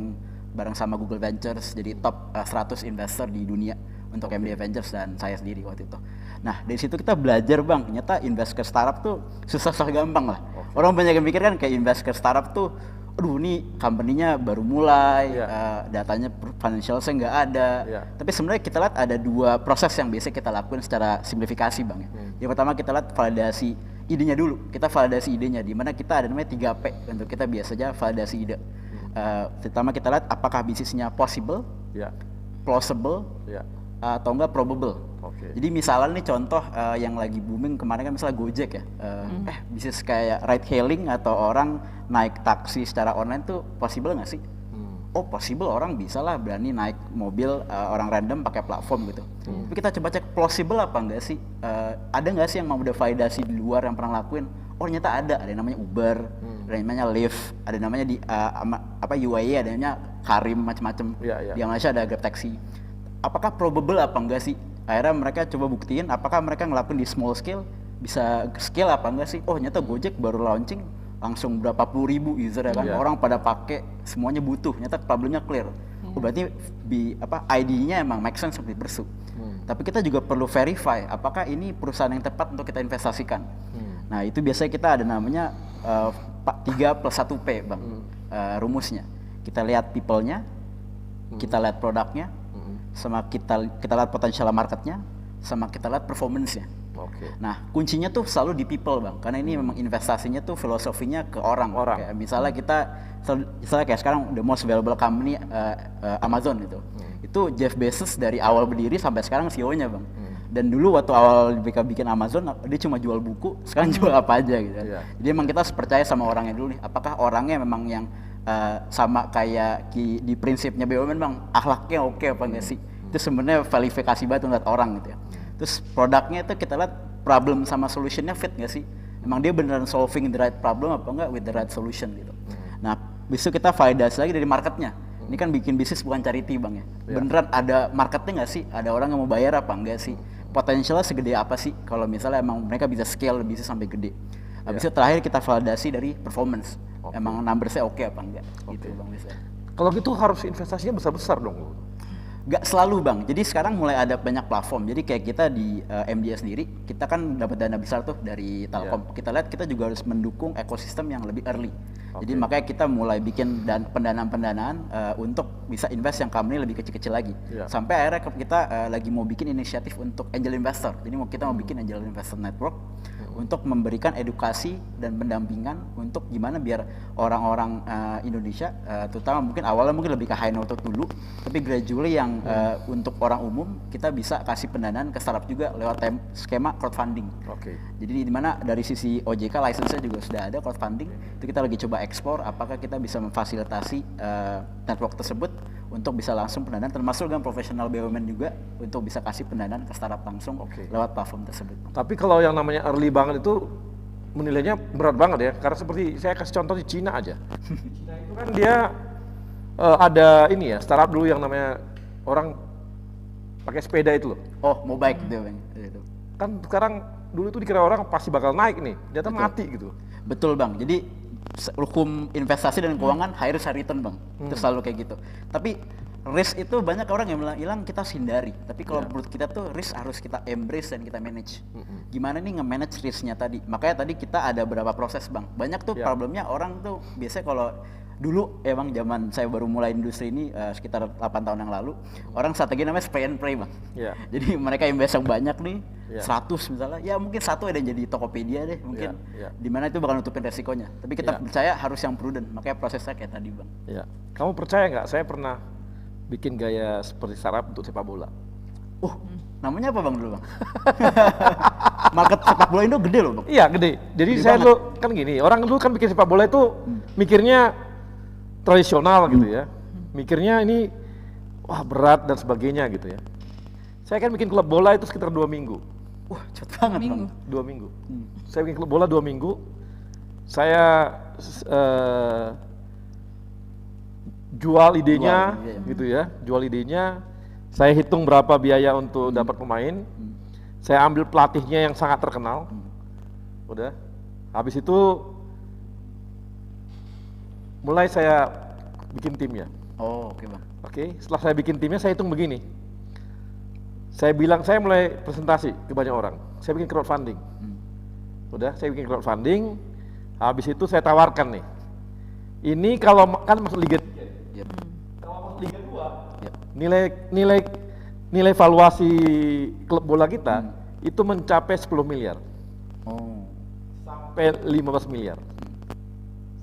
bareng sama Google Ventures, jadi top 100 investor di dunia untuk MDA Ventures dan saya sendiri waktu itu. Nah dari situ kita belajar Bang, ternyata invest ke startup tuh susah gampang lah. Orang banyak yang mikir kan kayak invest ke startup tuh, ini company-nya baru mulai, datanya financial-nya nggak ada. Tapi sebenarnya kita lihat ada 2 proses yang biasa kita lakukan secara simplifikasi Bang. Yang pertama kita lihat validasi idenya dulu. Kita validasi idenya, di mana kita ada namanya 3P untuk kita biasanya validasi ide. Pertama kita lihat apakah bisnisnya possible, plausible, atau enggak probable. Jadi misalnya nih contoh yang lagi booming kemarin kan misalnya Gojek ya, bisnis kayak ride hailing atau orang naik taksi secara online tuh possible nggak sih? Oh possible, orang bisa lah berani naik mobil orang random pakai platform gitu. Tapi kita coba cek plausible apa enggak sih? Ada nggak sih yang mau udah validasi di luar yang pernah lakuin? Oh ternyata ada yang namanya Uber, ada yang namanya Lyft, ada yang namanya di UAE, ada yang namanya Karim, macam-macam. Di Malaysia ada Grab Taxi. Apakah probable apa enggak sih? Akhirnya mereka coba buktiin apakah mereka ngelakuin di small scale, bisa scale apa enggak sih? Oh ternyata Gojek baru launching langsung berapa puluh ribu user ya kan, orang pada pakai, semuanya butuh, ternyata problemnya clear. Oh berarti ID-nya emang make sense seperti Bersu. Tapi kita juga perlu verify apakah ini perusahaan yang tepat untuk kita investasikan. Nah itu biasanya kita ada namanya 3+1P Bang, rumusnya. Kita lihat people-nya, kita lihat produknya, sama kita lihat potensial marketnya, sama kita lihat performance-nya. Nah kuncinya tuh selalu di people Bang, karena ini memang investasinya tuh filosofinya ke orang. Kayak misalnya kayak sekarang the most valuable company Amazon gitu. Itu Jeff Bezos dari awal berdiri sampai sekarang CEO-nya Bang. Dan dulu waktu awal mereka bikin Amazon, dia cuma jual buku, sekarang jual apa aja gitu. Jadi emang kita harus percaya sama orangnya dulu nih, apakah orangnya memang yang sama kayak di prinsipnya BUMN Bang, akhlaknya oke apa enggak sih? Itu sebenarnya verifikasi banget untuk orang gitu ya. Terus produknya itu kita lihat problem sama solutionnya fit nggak sih? Emang dia beneran solving the right problem apa enggak with the right solution gitu. Nah besok kita validasi lagi dari marketnya. Ini kan bikin bisnis bukan charity Bang ya. Beneran ada marketnya nggak sih? Ada orang yang mau bayar apa enggak sih? Potensialnya segede apa sih? Kalau misalnya emang mereka bisa scale bisnis sampai gede. Habis itu terakhir kita validasi dari performance. Emang numbersnya oke apa enggak? Gitu Bang bisa. Kalau gitu harus investasinya besar-besar dong. Gak selalu Bang, jadi sekarang mulai ada banyak platform. Jadi kayak kita di MDA sendiri, kita kan dapat dana besar tuh dari Telkom. Kita lihat kita juga harus mendukung ekosistem yang lebih early. Jadi makanya kita mulai bikin pendanaan-pendanaan untuk bisa invest yang company lebih kecil-kecil lagi. Sampai akhirnya kita lagi mau bikin inisiatif untuk angel investor. Jadi kita mau bikin angel investor network untuk memberikan edukasi dan pendampingan untuk gimana biar orang-orang Indonesia, terutama mungkin awalnya mungkin lebih ke high net worth dulu, tapi gradually yang untuk orang umum kita bisa kasih pendanaan ke startup juga lewat skema crowdfunding. Jadi di mana dari sisi OJK license-nya juga sudah ada crowdfunding. Itu kita lagi coba ekspor apakah kita bisa memfasilitasi network tersebut untuk bisa langsung pendanaan, termasuk dengan profesional BUMN juga untuk bisa kasih pendanaan ke startup langsung lewat platform tersebut. Tapi kalau yang namanya early banget itu menilainya berat banget ya, karena seperti saya kasih contoh di Cina aja. Cina itu kan dia ada ini ya, startup dulu yang namanya orang pakai sepeda itu loh. Oh, Mobike gitu Bang. Kan sekarang dulu itu dikira orang pasti bakal naik nih, ternyata mati gitu. Betul Bang, jadi hukum investasi dan keuangan high risk high return Bang, itu selalu kayak gitu. Tapi risk itu banyak orang yang bilang hilang kita harus hindari. Tapi kalau menurut kita tuh risk harus kita embrace dan kita manage. Gimana nih nge-manage risknya tadi? Makanya tadi kita ada beberapa proses Bang. Banyak tuh problemnya orang tuh biasanya kalau dulu emang zaman saya baru mulai industri ini sekitar 8 tahun yang lalu, orang strategi namanya spray and pray Bang. Jadi mereka invest yang banyak nih, 100 misalnya, ya mungkin satu ada yang jadi Tokopedia deh mungkin, dimana itu bakal nutupin resikonya. Tapi kita percaya harus yang prudent, makanya prosesnya kayak tadi Bang. Kamu percaya nggak? Saya pernah bikin gaya seperti startup untuk sepak bola. Namanya apa Bang dulu Bang? Market sepak bola Indo gede loh Bang. Iya gede. Jadi gede saya dulu kan gini, orang dulu kan bikin sepak bola itu mikirnya tradisional gitu ya, mikirnya ini wah berat dan sebagainya gitu ya. Saya kan bikin klub bola itu sekitar 2 minggu. Wah cepet banget Bang. 2 minggu. Saya bikin klub bola 2 minggu. Saya jual idenya gitu ya, jual idenya. Saya hitung berapa biaya untuk dapat pemain. Saya ambil pelatihnya yang sangat terkenal. Udah. Habis itu mulai saya bikin timnya. Oke Bang. Setelah saya bikin timnya, saya hitung begini. Saya bilang, saya mulai presentasi ke banyak orang. Saya bikin crowdfunding. Udah, saya bikin crowdfunding. Habis itu saya tawarkan nih. Ini kalau kan masuk Liga 3. Kalau masuk Liga 2, nilai valuasi klub bola kita itu mencapai 10 miliar. Sampai 15 miliar.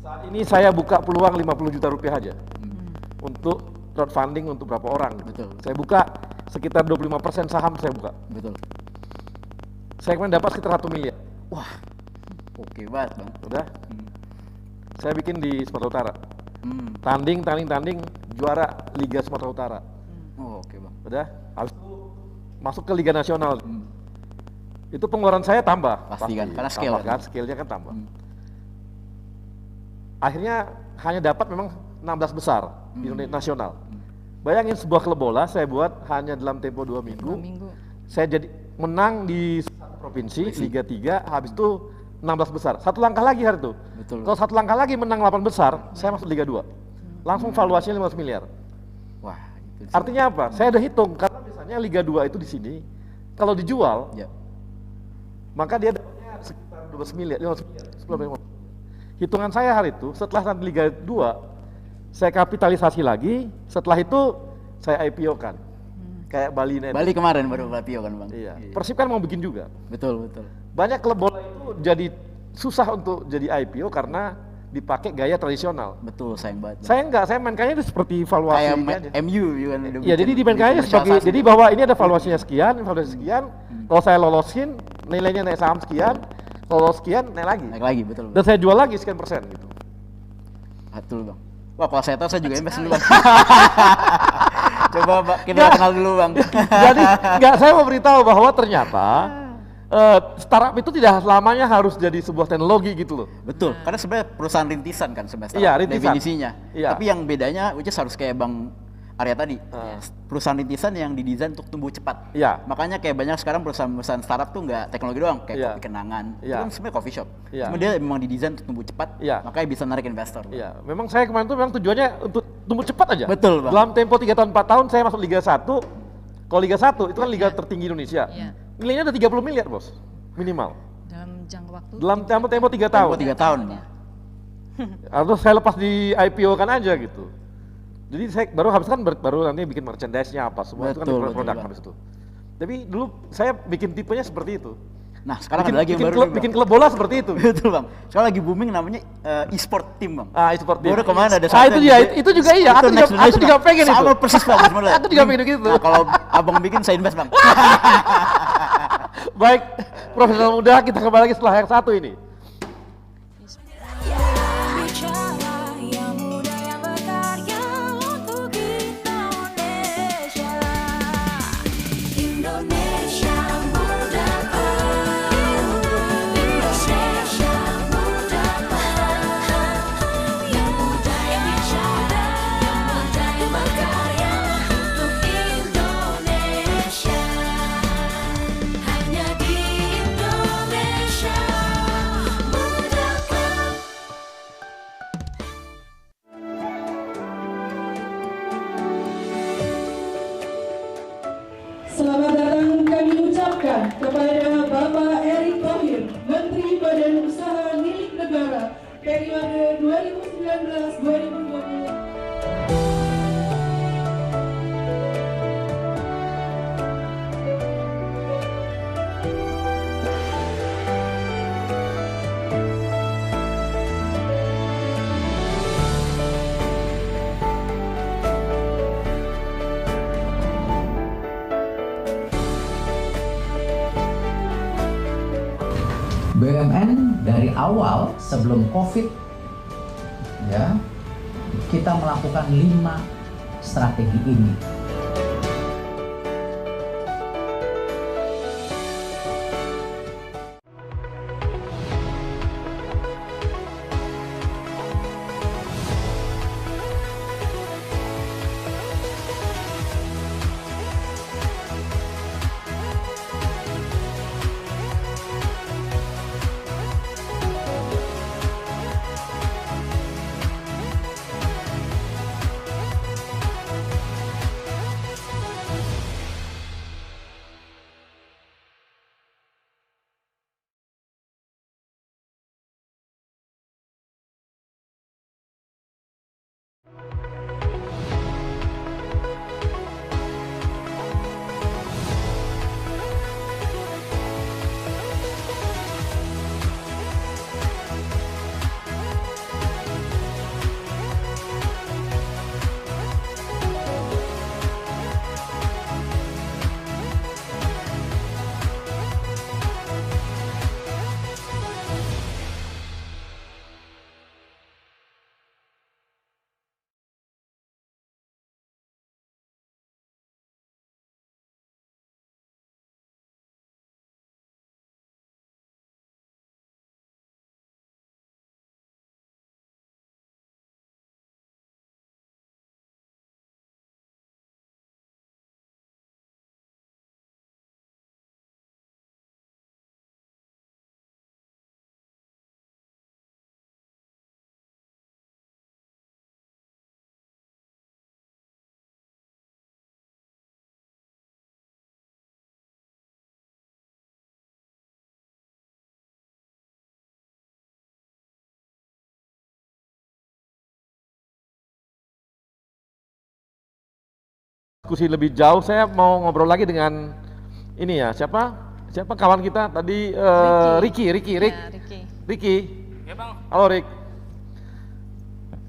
Saat ini saya buka peluang 50 juta rupiah aja untuk crowdfunding untuk berapa orang. Saya buka sekitar 25% saham saya buka. Saya kemarin dapat sekitar 1 miliar. Wah, oke banget Bang. Udah. Saya bikin di Sumatera Utara. Tanding, juara Liga Sumatera Utara. Oke Bang. Udah. Habis itu masuk ke Liga Nasional. Itu pengeluaran saya tambah. Pasti kan, karena scale kan, scale-nya kan tambah. Akhirnya hanya dapat memang 16 besar di Indonesia nasional. Bayangin sebuah klub bola saya buat hanya dalam tempo 2 minggu. Saya jadi menang di provinsi Liga 3, habis itu 16 besar. Satu langkah lagi hari itu. Kalau satu langkah lagi menang 8 besar, saya masuk Liga 2. Langsung valuasinya 15 miliar. Wah, artinya apa? Saya udah hitung karena biasanya bahwasanya Liga 2 itu di sini kalau dijual, maka dia dapatnya sekitar 12 miliar, 15 miliar, 10 miliar. Hitungan saya hari itu, setelah nanti Liga 2, saya kapitalisasi lagi, setelah itu saya IPO-kan. Kayak Bali United. Bali kemarin baru IPO kan Bang? Iya. Persib kan mau bikin juga. Betul. Banyak klub bola itu jadi susah untuk jadi IPO karena dipakai gaya tradisional. Betul, sayang banget. Saya enggak, saya mainkannya itu seperti valuasi kayak aja. MU kan. Iya, jadi dimainkannya sebagai, jadi bahwa ini ada valuasinya sekian, kalau saya lolosin, nilainya naik saham sekian, kalau sekian, naik lagi. Naik lagi, betul. Dan saya jual lagi sekian persen gitu. Betul Bang. Wah, kalau saya tahu saya juga invest dulu Bang. Coba Pak, kita kenal dulu Bang. Jadi, saya mau beritahu bahwa ternyata startup itu tidak selamanya harus jadi sebuah teknologi gitu loh. Betul, karena sebenarnya perusahaan rintisan kan sebenarnya. Iya, rintisan. Definisinya. Iya. Tapi yang bedanya, which is harus kayak Bang Arya tadi, perusahaan rintisan yang didesain untuk tumbuh cepat. Iya. Makanya kayak banyak sekarang perusahaan startup tuh nggak teknologi doang, kayak kopi kenangan. Itu kan sebenarnya coffee shop. Cuma dia memang didesain untuk tumbuh cepat, makanya bisa narik investor. Iya, memang saya kemarin tuh memang tujuannya untuk tumbuh cepat aja. Betul Bang. Dalam tempo 3 tahun 4 tahun saya masuk Liga 1. Kalau Liga 1 itu kan liga tertinggi Indonesia. Nilainya udah 30 miliar bos, minimal. Dalam jangka waktu? Dalam tempo 3 tahun. 3 tahun. Atau saya lepas di IPO kan aja gitu. Jadi saya baru habis kan baru nanti bikin merchandise-nya apa semua itu kan produk habis itu. Tapi dulu saya bikin tipenya seperti itu. Nah, sekarang ada lagi yang baru bikin klub bola seperti itu. Betul Bang. Sekarang lagi booming namanya e-sport team Bang. E-sport team. Baru kemarin ada itu dia, itu juga iya. Aku juga pengen itu. Sama persis Bang sebenarnya. Aku juga pengen gitu. Nah, kalau Abang bikin saya invest Bang. Baik, profesional muda, kita kembali lagi setelah yang satu ini. Selamat datang kami ucapkan kepada Bapak Erick Thohir, Menteri Badan Usaha Milik Negara periode 2019-2020. BUMN dari awal sebelum COVID ya kita melakukan 5 strategi ini. diskusi lebih jauh, saya mau ngobrol lagi dengan ini ya, siapa kawan kita tadi, Ricky. Ya, Bang. Halo Rick.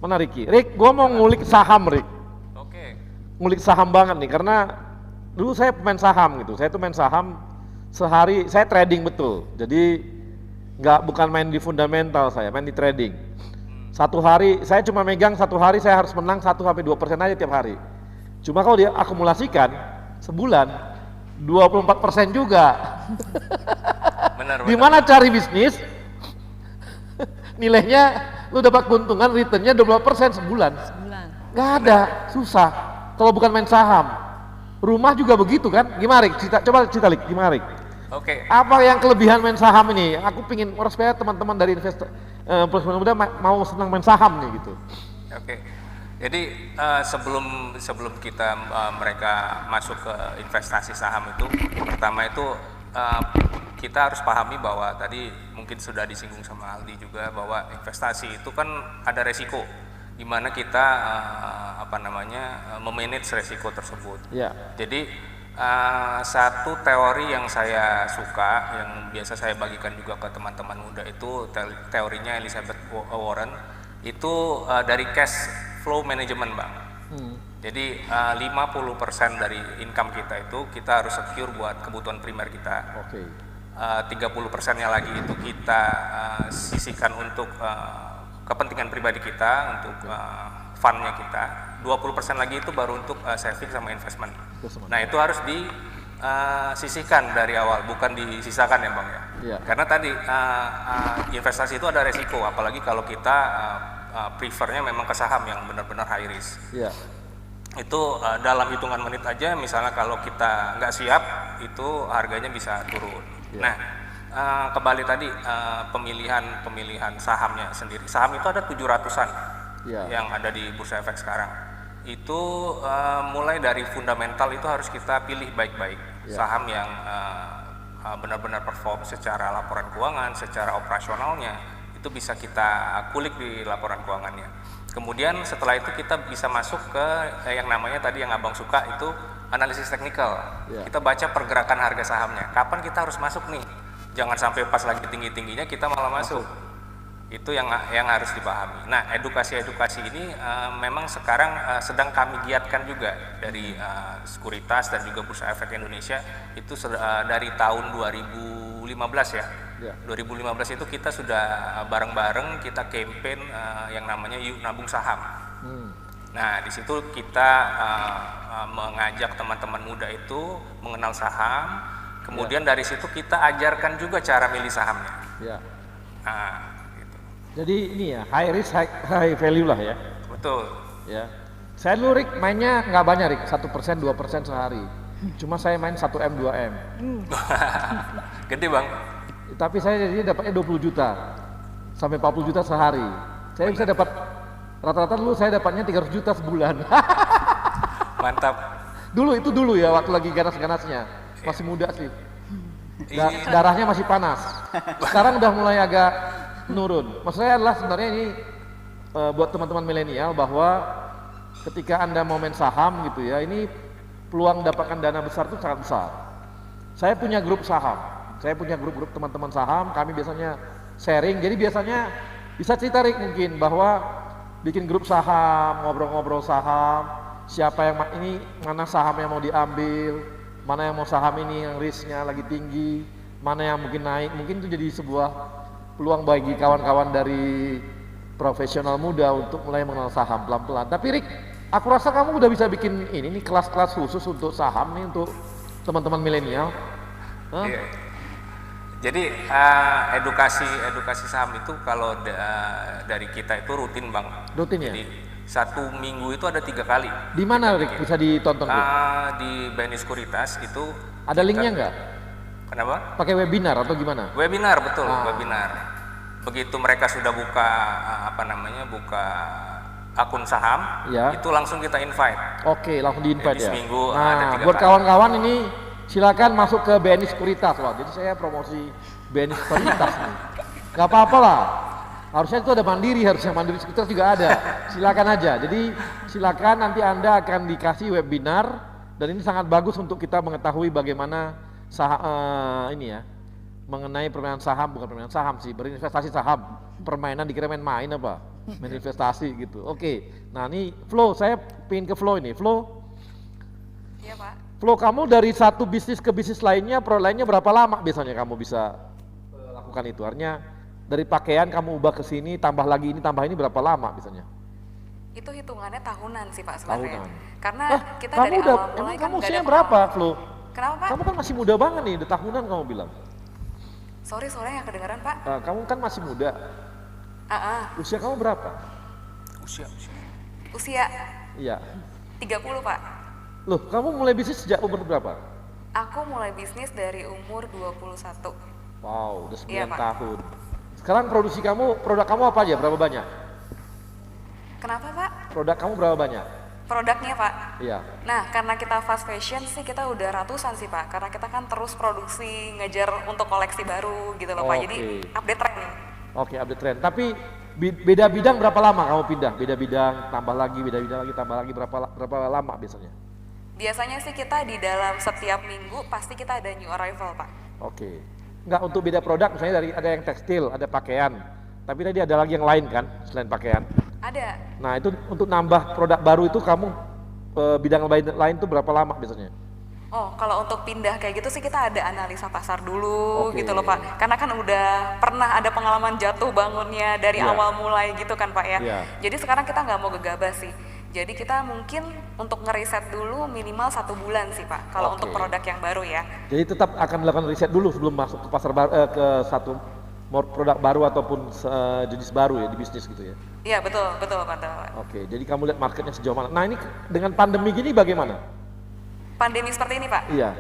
Mana Ricky? Rick, gua mau ngulik saham, Rick. Oke. Ngulik saham banget nih, karena dulu saya pemain saham gitu. Saya tuh main saham sehari, saya trading betul. Jadi bukan main di fundamental, saya main di trading. Satu hari, saya cuma megang satu hari saya harus menang 1-2% aja tiap hari. Cuma kalau dia akumulasikan sebulan 24% juga. Benar. Gimana cari bisnis? Nilainya lu dapat keuntungan, returnnya 20% sebulan. Nggak ada, susah. Kalau bukan main saham. Rumah juga begitu kan? Gimana Rik? Coba cerita Rik, gimana Rik? Oke. Apa yang kelebihan main saham ini? Aku pingin supaya teman-teman dari investor muda mau senang main saham nih gitu. Oke. Jadi sebelum kita mereka masuk ke investasi saham itu, pertama itu kita harus pahami bahwa tadi mungkin sudah disinggung sama Aldi juga bahwa investasi itu kan ada resiko, di mana kita memanage resiko tersebut. Ya. Jadi satu teori yang saya suka, yang biasa saya bagikan juga ke teman-teman muda itu teorinya Elizabeth Warren, itu dari cash flow management, Bang. Jadi 50% dari income kita itu kita harus secure buat kebutuhan primer kita. Oke. 30%-nya lagi itu kita sisihkan untuk kepentingan pribadi kita, untuk fund-nya kita. 20% lagi itu baru untuk saving sama investment. Nah, itu harus disisihkan dari awal, bukan disisakan ya Bang ya. Iya. Karena tadi investasi itu ada resiko, apalagi kalau kita prefernya memang ke saham yang benar-benar high risk. Iya. Itu dalam hitungan menit aja, misalnya kalau kita nggak siap, itu harganya bisa turun. Iya. Nah, kembali tadi pemilihan sahamnya sendiri. Saham itu ada 700-an yang ada di Bursa Efek sekarang. Itu mulai dari fundamental itu harus kita pilih baik-baik. Saham yang benar-benar perform secara laporan keuangan, secara operasionalnya, itu bisa kita kulik di laporan keuangannya. Kemudian setelah itu kita bisa masuk ke yang namanya tadi yang Abang suka, itu analisis teknikal. Kita baca pergerakan harga sahamnya. Kapan kita harus masuk nih? Jangan sampai pas lagi tinggi-tingginya kita malah masuk. Itu yang harus dipahami. Nah, edukasi ini memang sekarang sedang kami giatkan juga dari Sekuritas dan juga Bursa Efek Indonesia. Itu dari tahun 2015 ya. 2015 itu kita sudah bareng-bareng kita campaign yang namanya Yuk Nabung Saham. Nah, di situ kita mengajak teman-teman muda itu mengenal saham. Kemudian dari situ kita ajarkan juga cara milih sahamnya. Nah, gitu. Jadi ini ya, high risk, high value lah ya. Betul. Ya. Saya dulu Rik mainnya nggak banyak Rik, 1%, 2% sehari. Cuma saya main 1M, 2M. Gede Bang. Tapi saya jadi dapatnya 20 juta sampai 40 juta sehari. Saya bisa dapat rata-rata dulu saya dapatnya 300 juta sebulan. Mantap. Dulu ya, waktu lagi ganas-ganasnya. Masih muda sih. Darahnya masih panas. Sekarang udah mulai agak menurun. Maksud saya adalah sebenarnya ini buat teman-teman milenial bahwa ketika Anda mau main saham gitu ya, ini peluang dapatkan dana besar itu sangat besar. Saya punya grup saham. Saya punya grup-grup teman-teman saham, kami biasanya sharing. Jadi biasanya bisa cerita Rik mungkin bahwa bikin grup saham, ngobrol-ngobrol saham, siapa yang ini mana saham yang mau diambil, mana yang mau saham ini yang risknya lagi tinggi, mana yang mungkin naik. Mungkin itu jadi sebuah peluang bagi kawan-kawan dari profesional muda untuk mulai mengenal saham pelan-pelan. Tapi Rik, aku rasa kamu udah bisa bikin ini kelas-kelas khusus untuk saham nih untuk teman-teman milenial. Iya. Jadi edukasi saham itu kalau dari kita itu rutin Bang. Rutin ya? Jadi 1 minggu itu ada 3 kali. Di mana Rik bisa ditonton? Di BNI Sekuritas itu. Ada linknya nggak? Kenapa? Pakai webinar atau gimana? Webinar, betul, webinar. Begitu mereka sudah buka buka akun saham, itu langsung kita invite. Oke, langsung di-invite ya. Seminggu ada 3 buat kali. kawan-kawan ini silakan masuk ke BNI Sekuritas loh. Jadi saya promosi BNI Sekuritas nih. Gak apa-apa lah. Harusnya itu ada Mandiri, harusnya Mandiri Sekuritas juga ada. Silakan aja. Jadi silakan nanti Anda akan dikasih webinar Dan ini sangat bagus untuk kita mengetahui bagaimana mengenai permainan saham, bukan permainan saham sih, berinvestasi saham. Permainan dikira main apa? Main investasi gitu. Oke. Nah, ini Flo, saya pengen ke Flo ini. Flo. Iya, Pak. Flo, kamu dari satu bisnis ke bisnis lainnya, produk lainnya berapa lama biasanya kamu bisa lakukan itu? Artinya dari pakaian kamu ubah ke sini, tambah lagi ini, tambah ini berapa lama biasanya? Itu hitungannya tahunan sih Pak sebenarnya. Tahunan. Karena kita kamu dari udah, awal mulai emang kan kamu nggak usianya ada berapa, Flo? Kenapa Pak? Kamu kan masih muda banget nih, udah tahunan kamu bilang. Sorry yang kedengaran Pak. Kamu kan masih muda. Usia kamu berapa? Usia? Iya. 30 Pak. Loh, kamu mulai bisnis sejak umur berapa? Aku mulai bisnis dari umur 21. Wow, udah 9 Iya, Pak. tahun. Sekarang produk kamu apa aja? Berapa banyak? Kenapa Pak? Produk kamu berapa banyak? Produknya Pak? Iya. Nah, karena kita fast fashion sih kita udah ratusan sih Pak. Karena kita kan terus produksi, ngejar untuk koleksi baru gitu loh Pak. Jadi update tren nih. Oke, update tren. Tapi beda bidang berapa lama kamu pindah? Beda bidang, tambah lagi, beda bidang lagi, tambah lagi, berapa lama biasanya? Biasanya sih kita di dalam setiap minggu pasti kita ada new arrival Pak. Oke. Enggak, untuk beda produk misalnya ada yang tekstil, ada pakaian. Tapi tadi ada lagi yang lain kan selain pakaian? Ada. Nah, itu untuk nambah produk baru itu kamu bidang lain tuh berapa lama biasanya? Oh, kalau untuk pindah kayak gitu sih kita ada analisa pasar dulu gitu loh Pak. Karena kan udah pernah ada pengalaman jatuh bangunnya dari awal mulai gitu kan Pak ya. Jadi sekarang kita nggak mau gegabah sih. Jadi kita mungkin untuk ngeriset dulu minimal 1 bulan sih Pak. Kalau untuk produk yang baru ya. Jadi tetap akan melakukan riset dulu sebelum masuk ke pasar ke satu produk baru ataupun jenis baru ya di bisnis gitu ya? Iya betul Pak. Oke, jadi kamu lihat marketnya sejauh mana. Nah ini dengan pandemi gini bagaimana? Pandemi seperti ini Pak? Iya.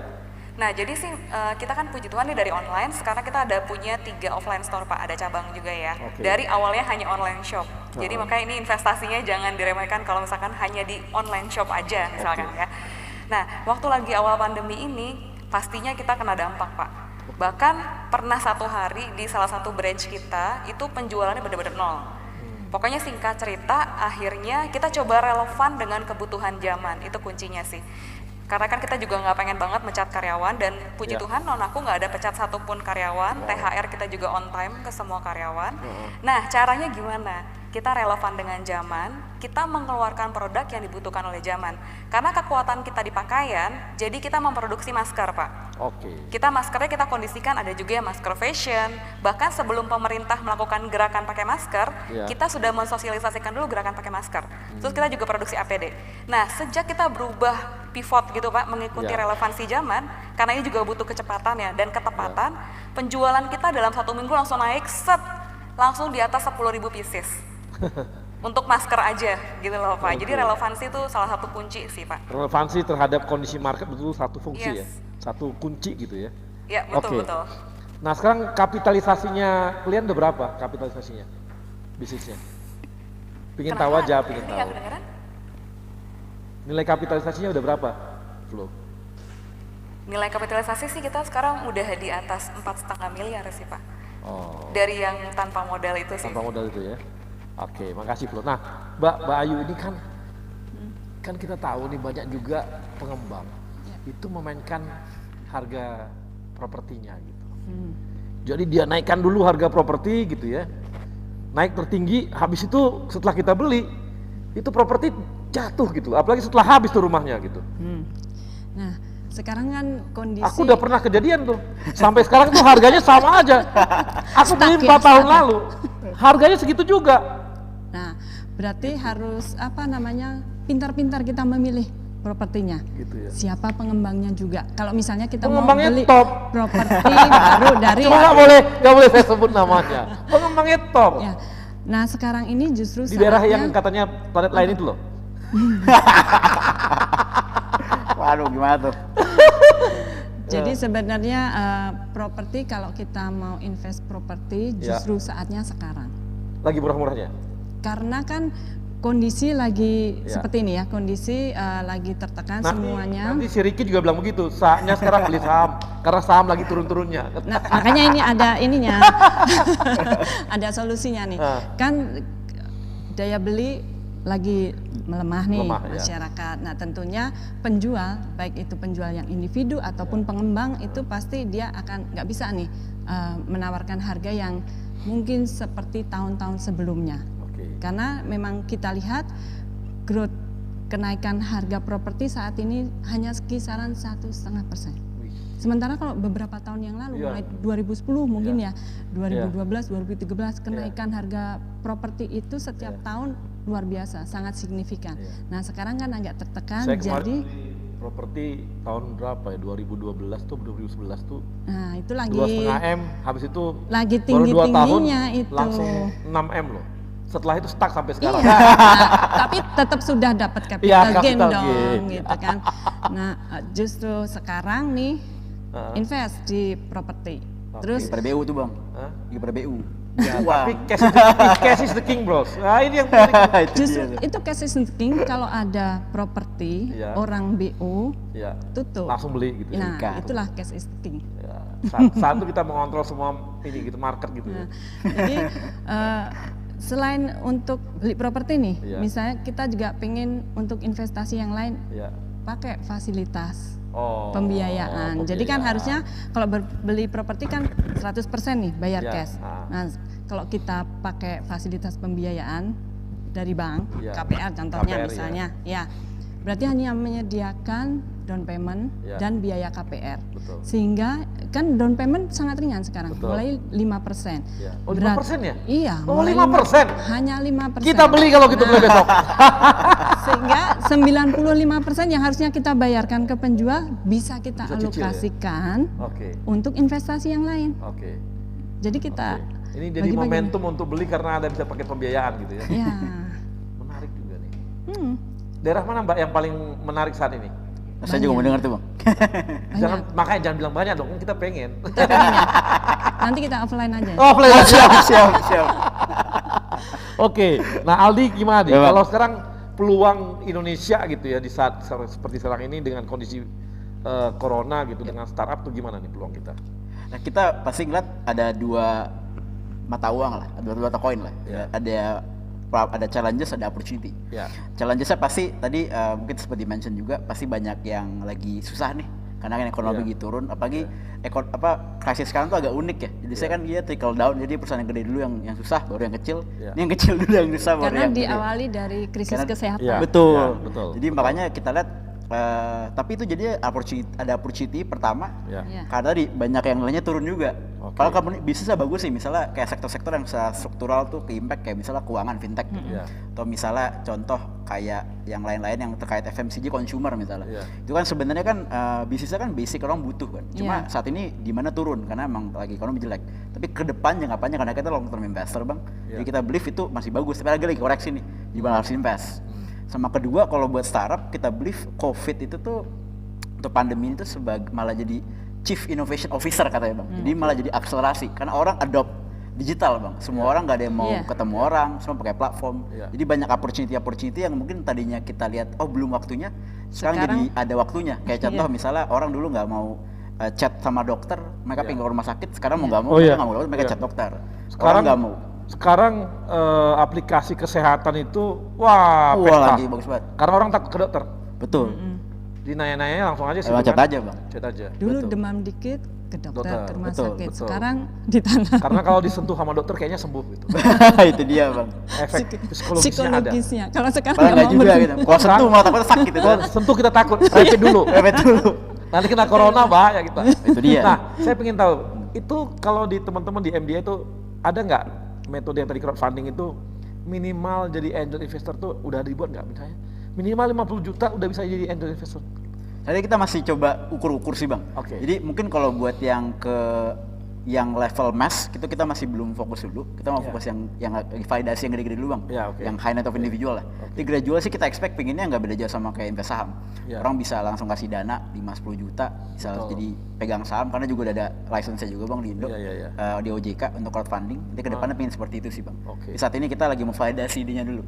Nah jadi sih kita kan puji Tuhan nih dari online, sekarang kita ada punya 3 offline store Pak, ada cabang juga ya. Dari awalnya hanya online shop, jadi makanya ini investasinya jangan diremehkan kalau misalkan hanya di online shop aja misalkan ya. Nah waktu lagi awal pandemi ini pastinya kita kena dampak Pak. Bahkan pernah 1 hari di salah satu branch kita itu penjualannya benar-benar nol. Pokoknya singkat cerita akhirnya kita coba relevan dengan kebutuhan zaman, itu kuncinya sih. Karena kan kita juga nggak pengen banget mecat karyawan dan puji Tuhan non aku nggak ada pecat satupun karyawan, THR kita juga on time ke semua karyawan. Nah caranya gimana? Kita relevan dengan zaman, kita mengeluarkan produk yang dibutuhkan oleh zaman. Karena kekuatan kita di pakaian, jadi kita memproduksi masker Pak. Kita maskernya kita kondisikan ada juga yang masker fashion, bahkan sebelum pemerintah melakukan gerakan pakai masker, kita sudah mensosialisasikan dulu gerakan pakai masker. Terus kita juga produksi APD. Nah sejak kita berubah pivot gitu Pak, mengikuti relevansi zaman, karena ini juga butuh kecepatan ya dan ketepatan, penjualan kita dalam 1 minggu langsung naik langsung di atas 10.000 pieces. Untuk masker aja gitu loh Pak. Jadi relevansi itu salah satu kunci sih Pak. Relevansi terhadap kondisi market betul satu fungsi ya, satu kunci gitu ya. Iya betul. Nah sekarang kapitalisasinya kalian udah berapa kapitalisasinya bisnisnya? Pingin tahu aja, pingin tahu. Nilai kapitalisasinya udah berapa, Flo? Nilai kapitalisasi sih kita sekarang udah di atas 4,5 miliar sih Pak. Dari yang tanpa modal itu sih. Tanpa modal itu ya. Oke, makasih Flo. Nah, Mbak Ayu ini kan kita tahu nih banyak juga pengembang itu memainkan harga propertinya gitu. Jadi dia naikkan dulu harga properti gitu ya. Naik tertinggi, habis itu setelah kita beli itu properti jatuh gitu. Apalagi setelah habis tuh rumahnya gitu. Nah, sekarang kan kondisi aku udah pernah kejadian tuh. Sampai sekarang tuh harganya sama aja. Aku beli 4 tahun lalu. Harganya segitu juga. Nah, berarti harus pintar-pintar kita memilih propertinya. Gitu ya. Siapa pengembangnya juga. Kalau misalnya kita pengembangnya mau beli top properti baru dari cuma nggak boleh saya sebut namanya. Pengembangnya top. Ya. Nah, sekarang ini justru di daerah yang katanya planet lain itu loh. Waduh, gimana tuh? Jadi sebenarnya properti kalau kita mau invest properti justru saatnya sekarang. Lagi murah-murahnya? Karena kan kondisi lagi seperti ini ya, kondisi lagi tertekan semuanya. Nanti si Ricky juga bilang begitu, saatnya sekarang beli saham, karena saham lagi turun-turunnya. Nah, makanya ini ada ininya, ada solusinya nih. Kan daya beli lagi melemah nih Melemah, ya. masyarakat. Nah tentunya penjual, baik itu penjual yang individu ataupun pengembang itu pasti dia akan nggak bisa nih menawarkan harga yang mungkin seperti tahun-tahun sebelumnya. Karena memang kita lihat growth kenaikan harga properti saat ini hanya kisaran 1,5%. Sementara kalau beberapa tahun yang lalu, mulai 2010 mungkin ya, 2012, 2013 kenaikan harga properti itu setiap tahun luar biasa, sangat signifikan. Nah sekarang kan agak tertekan, Saya jadi properti tahun berapa ya? 2012 tuh 2011 tuh. Nah itu lagi 2,5 M, habis itu lagi baru 2 tahun tinggi-tingginya itu. langsung 6 M loh. Setelah itu stuck sampai sekarang. Iya, tapi tetap sudah dapat capital gain dong, gitu kan. Nah, justru sekarang nih invest di properti. Terus PRBU tuh bang, di PRBU. Ya, tapi cash is the king bros. Nah ini yang menarik. Justru itu cash is the king. Kalau ada properti, orang BO tutup. Langsung beli gitu. Nah itulah cash is the king. Ya, saat itu kita mengontrol semua ini gitu market gitu. Nah, jadi selain untuk beli properti nih, misalnya kita juga pengen untuk investasi yang lain, pakai fasilitas pembiayaan. Jadi kan harusnya kalau beli properti kan 100% nih bayar cash. Nah, kalau kita pakai fasilitas pembiayaan dari bank, KPR contohnya KPR, misalnya, berarti hanya menyediakan down payment dan biaya KPR. Sehingga kan down payment sangat ringan sekarang, mulai 5%. Oh 5% ya? Iya. Oh 5%? Hanya 5%. Kita beli kalau gitu mulai besok. Sehingga 95% yang harusnya kita bayarkan ke penjual bisa kita alokasikan untuk investasi yang lain. Jadi kita ini jadi momentum untuk beli karena ada bisa pakai pembiayaan gitu ya. Iya. Menarik juga nih. Daerah mana Mbak yang paling menarik saat ini? Saya juga mau dengar tuh bang. Makanya jangan bilang banyak dong, kita pengen. Nanti kita offline aja. Offline aja. Siap. Oke, nah Aldi gimana nih? Kalau sekarang peluang Indonesia gitu ya di saat seperti sekarang ini dengan kondisi corona gitu dengan startup tuh gimana nih peluang kita? Nah kita pasti ngeliat ada dua mata uang lah, ada dua mata koin lah. Ada challenges, ada opportunity. Challengesnya pasti tadi mungkin seperti mention juga pasti banyak yang lagi susah nih karena kan ekonomi lagi turun, apalagi krisis sekarang tuh agak unik ya. Jadi saya kan dia trickle down, jadi perusahaan yang gede dulu yang susah, baru yang kecil. Ini yang kecil dulu yang susah, baru yang gede. Karena diawali dari krisis kesehatan. Betul. Jadi makanya kita lihat tapi itu jadi ada opportunity pertama karena tadi banyak yang lainnya turun juga. Kalau kamu bisnisnya bagus sih, misalnya kayak sektor-sektor yang struktural tuh ke impact kayak misalnya keuangan fintech atau misalnya contoh kayak yang lain-lain yang terkait FMCG consumer misalnya. Itu kan sebenarnya kan bisnisnya kan basic orang butuh kan. Cuma saat ini gimana turun karena emang lagi ekonomi jelek. Tapi ke depan jangka panjang karena kita long term investor bang. Jadi kita believe itu masih bagus. Tapi lagi koreksi nih, gimana harus invest. Sama kedua kalau buat startup kita believe COVID itu tuh untuk pandemi itu malah jadi Chief Innovation Officer katanya bang. Jadi malah jadi akselerasi karena orang adopt digital bang. Semua orang nggak ada yang mau ketemu orang, semua pakai platform. Jadi banyak opportunity yang mungkin tadinya kita lihat belum waktunya, sekarang jadi ada waktunya. Kayak contoh misalnya orang dulu nggak mau chat sama dokter, mereka pengen ke rumah sakit. Sekarang mau nggak mau, mereka chat dokter. Sekarang nggak mau. Sekarang aplikasi kesehatan itu lagi bagus banget. Karena orang takut ke dokter. Betul. Di nanya-nanya langsung aja sih. Chat aja bang. Chat aja. Dulu demam dikit ke dokter, ke rumah sakit. Sekarang di tangan. Karena kalau disentuh sama dokter kayaknya sembuh gitu. Itu dia bang. Efek psikologisnya ada. Kalau sekarang nggak juga gitu. Kalau sentuh malah takut sakit gitu. Kalau sentuh kita takut. Rapid dulu. Nanti kena corona bahaya kita. Itu dia. Nah, saya pengen tahu itu kalau di teman-teman di MDA itu ada nggak metode yang tadi crowdfunding itu minimal jadi angel investor tuh udah dibuat nggak misalnya? Minimal 50 juta udah bisa jadi angel investor. Jadi kita masih coba ukur-ukur sih bang. Jadi mungkin kalau buat yang level mass itu kita masih belum fokus dulu. Kita mau fokus yang validasi yang gede-gede dulu bang. Yang high net of individual lah. Di gradual sih kita expect pinginnya nggak beda jauh sama kayak invest saham. Orang bisa langsung kasih dana 5-10 juta bisa jadi pegang saham karena juga udah ada license-nya juga bang di Indo. Di OJK untuk crowdfunding. Nanti ke depannya pengen seperti itu sih bang. Di saat ini kita lagi mau validasi idenya dulu.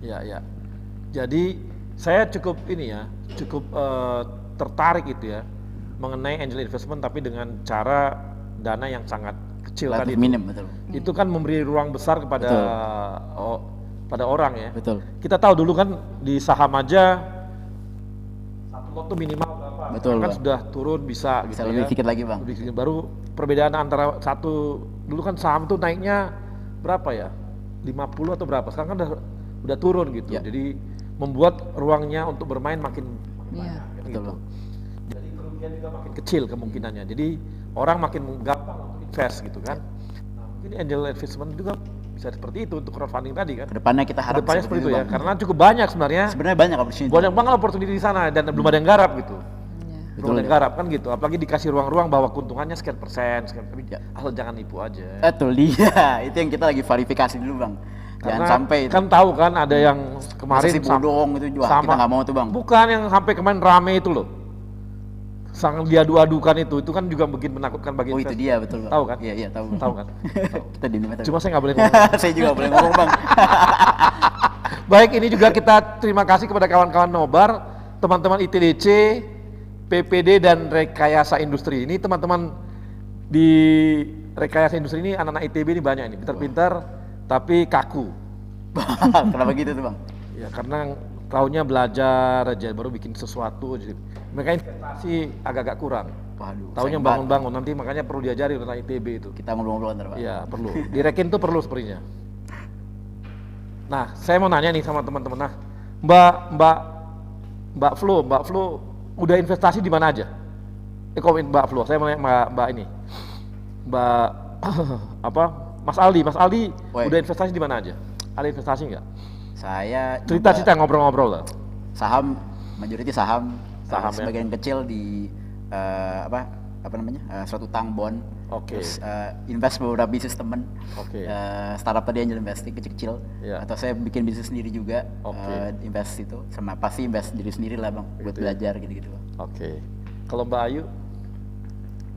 Iya. Jadi saya cukup tertarik itu ya mengenai angel investment tapi dengan cara dana yang sangat kecil tadi. Minim, betul. Itu kan memberi ruang besar kepada pada orang ya. Betul. Kita tahu dulu kan di saham aja satu lot tuh minimal berapa? Betul, kan Bang. sudah turun bisa Bisa gitu lebih ya. sedikit lagi, Bang. Lebih sedikit. Baru perbedaan antara satu dulu kan saham tuh naiknya berapa ya? 50 atau berapa? Sekarang kan udah turun gitu. Ya. Jadi membuat ruangnya untuk bermain makin Iya. banyak Betul, gitu. Bang. Jadi kerugian juga makin kecil kemungkinannya. Jadi orang makin gampang untuk invest gitu kan. Nah, mungkin angel investment juga bisa seperti itu untuk crowdfunding tadi kan. Kedepannya kita harap Kedepannya seperti itu ya, Bang. karena cukup banyak sebenarnya. Sebenarnya banyak opportunity. Banyak banget opportunity di sana dan belum ada yang garap gitu. Belum ada yang ya. garap kan gitu. Apalagi dikasih ruang-ruang bahwa keuntungannya sekian persen, tapi asal jangan nipu aja. Betul dia. Itu yang kita lagi verifikasi dulu, Bang. Jangan Karena sampai itu. kan tahu kan ada yang kemarin si bodong itu juga kita nggak mau tuh, Bang. Bukan yang sampai kemarin rame itu loh. Sang diadu-adukan itu kan juga bikin menakutkan bagi Oh, itu investor. dia, betul, Bang. Tahu kan? Iya, iya, tahu. Tahu kan? Kita di mana? Cuma saya nggak boleh ngomong. Saya juga boleh ngomong, Bang. Baik, ini juga kita terima kasih kepada kawan-kawan Nobar, teman-teman ITDC, PPD dan Rekayasa Industri. Ini teman-teman di Rekayasa Industri ini anak-anak ITB ini banyak ini, pintar-pintar tapi kaku. Kenapa gitu tuh, Bang? Ya karena tahunnya belajar aja baru bikin sesuatu. Jadi mereka investasi agak-agak kurang. Waduh. Tahunnya bangun-bangun nanti makanya perlu diajari tentang ITB itu. Kita ngobrol-ngobrol ntar, Pak. Iya perlu. Direkin tuh perlu sepertinya. Nah, saya mau nanya nih sama teman-teman. Nah, Mbak Flo udah investasi di mana aja? Komen Mbak Flo. Saya mau nanya Mbak ini. Mbak Mas Aldi Woy. udah investasi di mana aja? Ada investasi nggak? Saya Cerita ngobrol-ngobrol lah. Saham, majority saham Ya. sebagian kecil di apa namanya? Suatu utang bond. Oke. Terus invest beberapa bisnis temen. Oke. Startup tadi angel investing kecil-kecil. Ya. Atau saya bikin bisnis sendiri juga. Oke. Invest itu sama pasti invest diri sendiri lah, Bang, buat Gitu ya. belajar gitu-gitu, Bang. Oke. Kalau Mbak Ayu?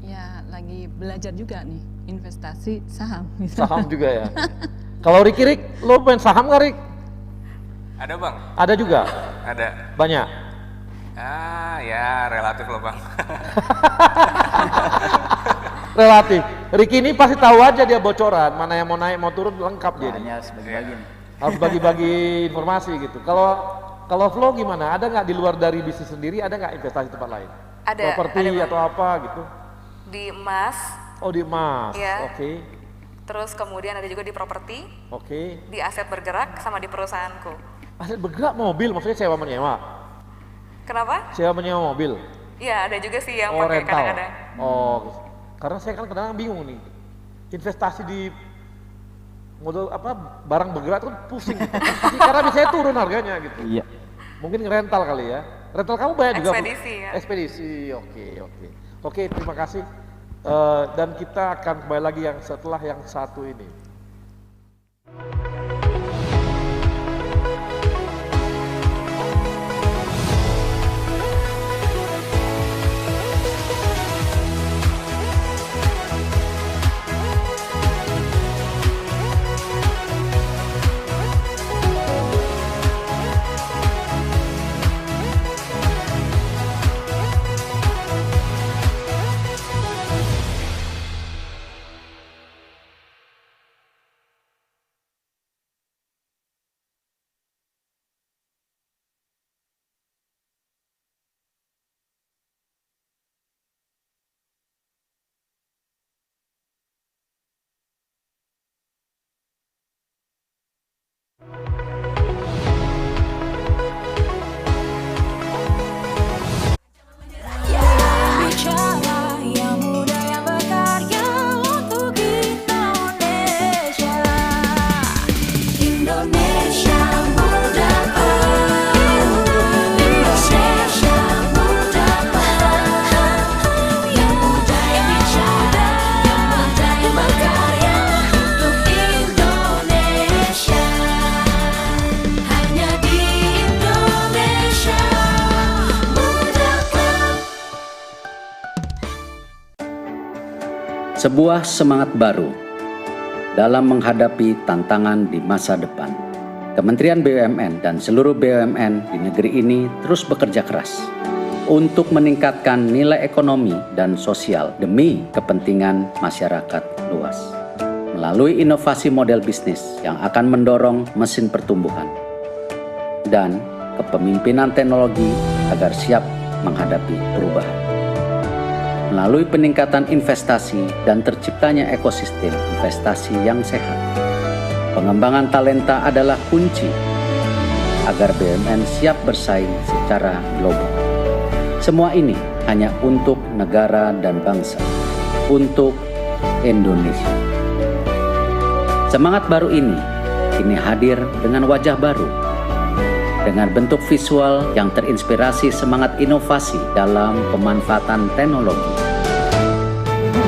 Ya lagi belajar juga nih investasi saham. Saham juga ya. Kalau Rik, lo main saham nggak Rik? Ada, Bang. Ada juga. Ada. Banyak. Ya relatif loh, Bang. Relatif. Ricky ini pasti tahu aja dia bocoran, mana yang mau naik mau turun lengkap dia. Hanya sebagi-bagi nih. Harus bagi-bagi informasi gitu. Kalau Flo gimana? Ada nggak di luar dari bisnis sendiri? Ada nggak investasi tempat lain? Ada. Properti atau apa gitu? Di emas. Oh di emas. Ya. Oke. Terus kemudian ada juga di properti. Oke. Di aset bergerak sama di perusahaanku. Aset bergerak mobil, maksudnya sewa menyewa? Kenapa? Sewa menyewa mobil? Iya ada juga sih yang Oh pakai rental? kadang-kadang. Oh, karena saya kan kadang-kadang bingung nih. Investasi di modal barang bergerak itu kan pusing gitu. Karena biasanya turun harganya gitu. Iya. Mungkin rental kali ya. Rental kamu banyak juga. Ekspedisi ya. Ekspedisi, oke. Oke, terima kasih. Dan kita akan kembali lagi yang setelah yang satu ini. Sebuah semangat baru dalam menghadapi tantangan di masa depan. Kementerian BUMN dan seluruh BUMN di negeri ini terus bekerja keras untuk meningkatkan nilai ekonomi dan sosial demi kepentingan masyarakat luas. melalui inovasi model bisnis yang akan mendorong mesin pertumbuhan dan kepemimpinan teknologi agar siap menghadapi perubahan. Melalui peningkatan investasi dan terciptanya ekosistem investasi yang sehat, pengembangan talenta adalah kunci agar BUMN siap bersaing secara global. Semua ini hanya untuk negara dan bangsa, untuk Indonesia. Semangat baru ini kini hadir dengan wajah baru, dengan bentuk visual yang terinspirasi semangat inovasi dalam pemanfaatan teknologi.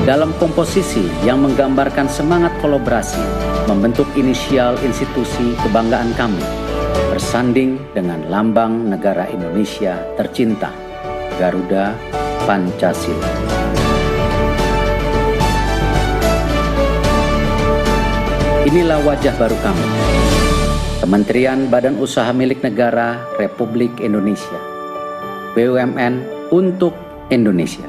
Dalam komposisi yang menggambarkan semangat kolaborasi, membentuk inisial institusi kebanggaan kami, bersanding dengan lambang negara Indonesia tercinta, Garuda Pancasila. Inilah wajah baru kami, Kementerian Badan Usaha Milik Negara Republik Indonesia, BUMN untuk Indonesia.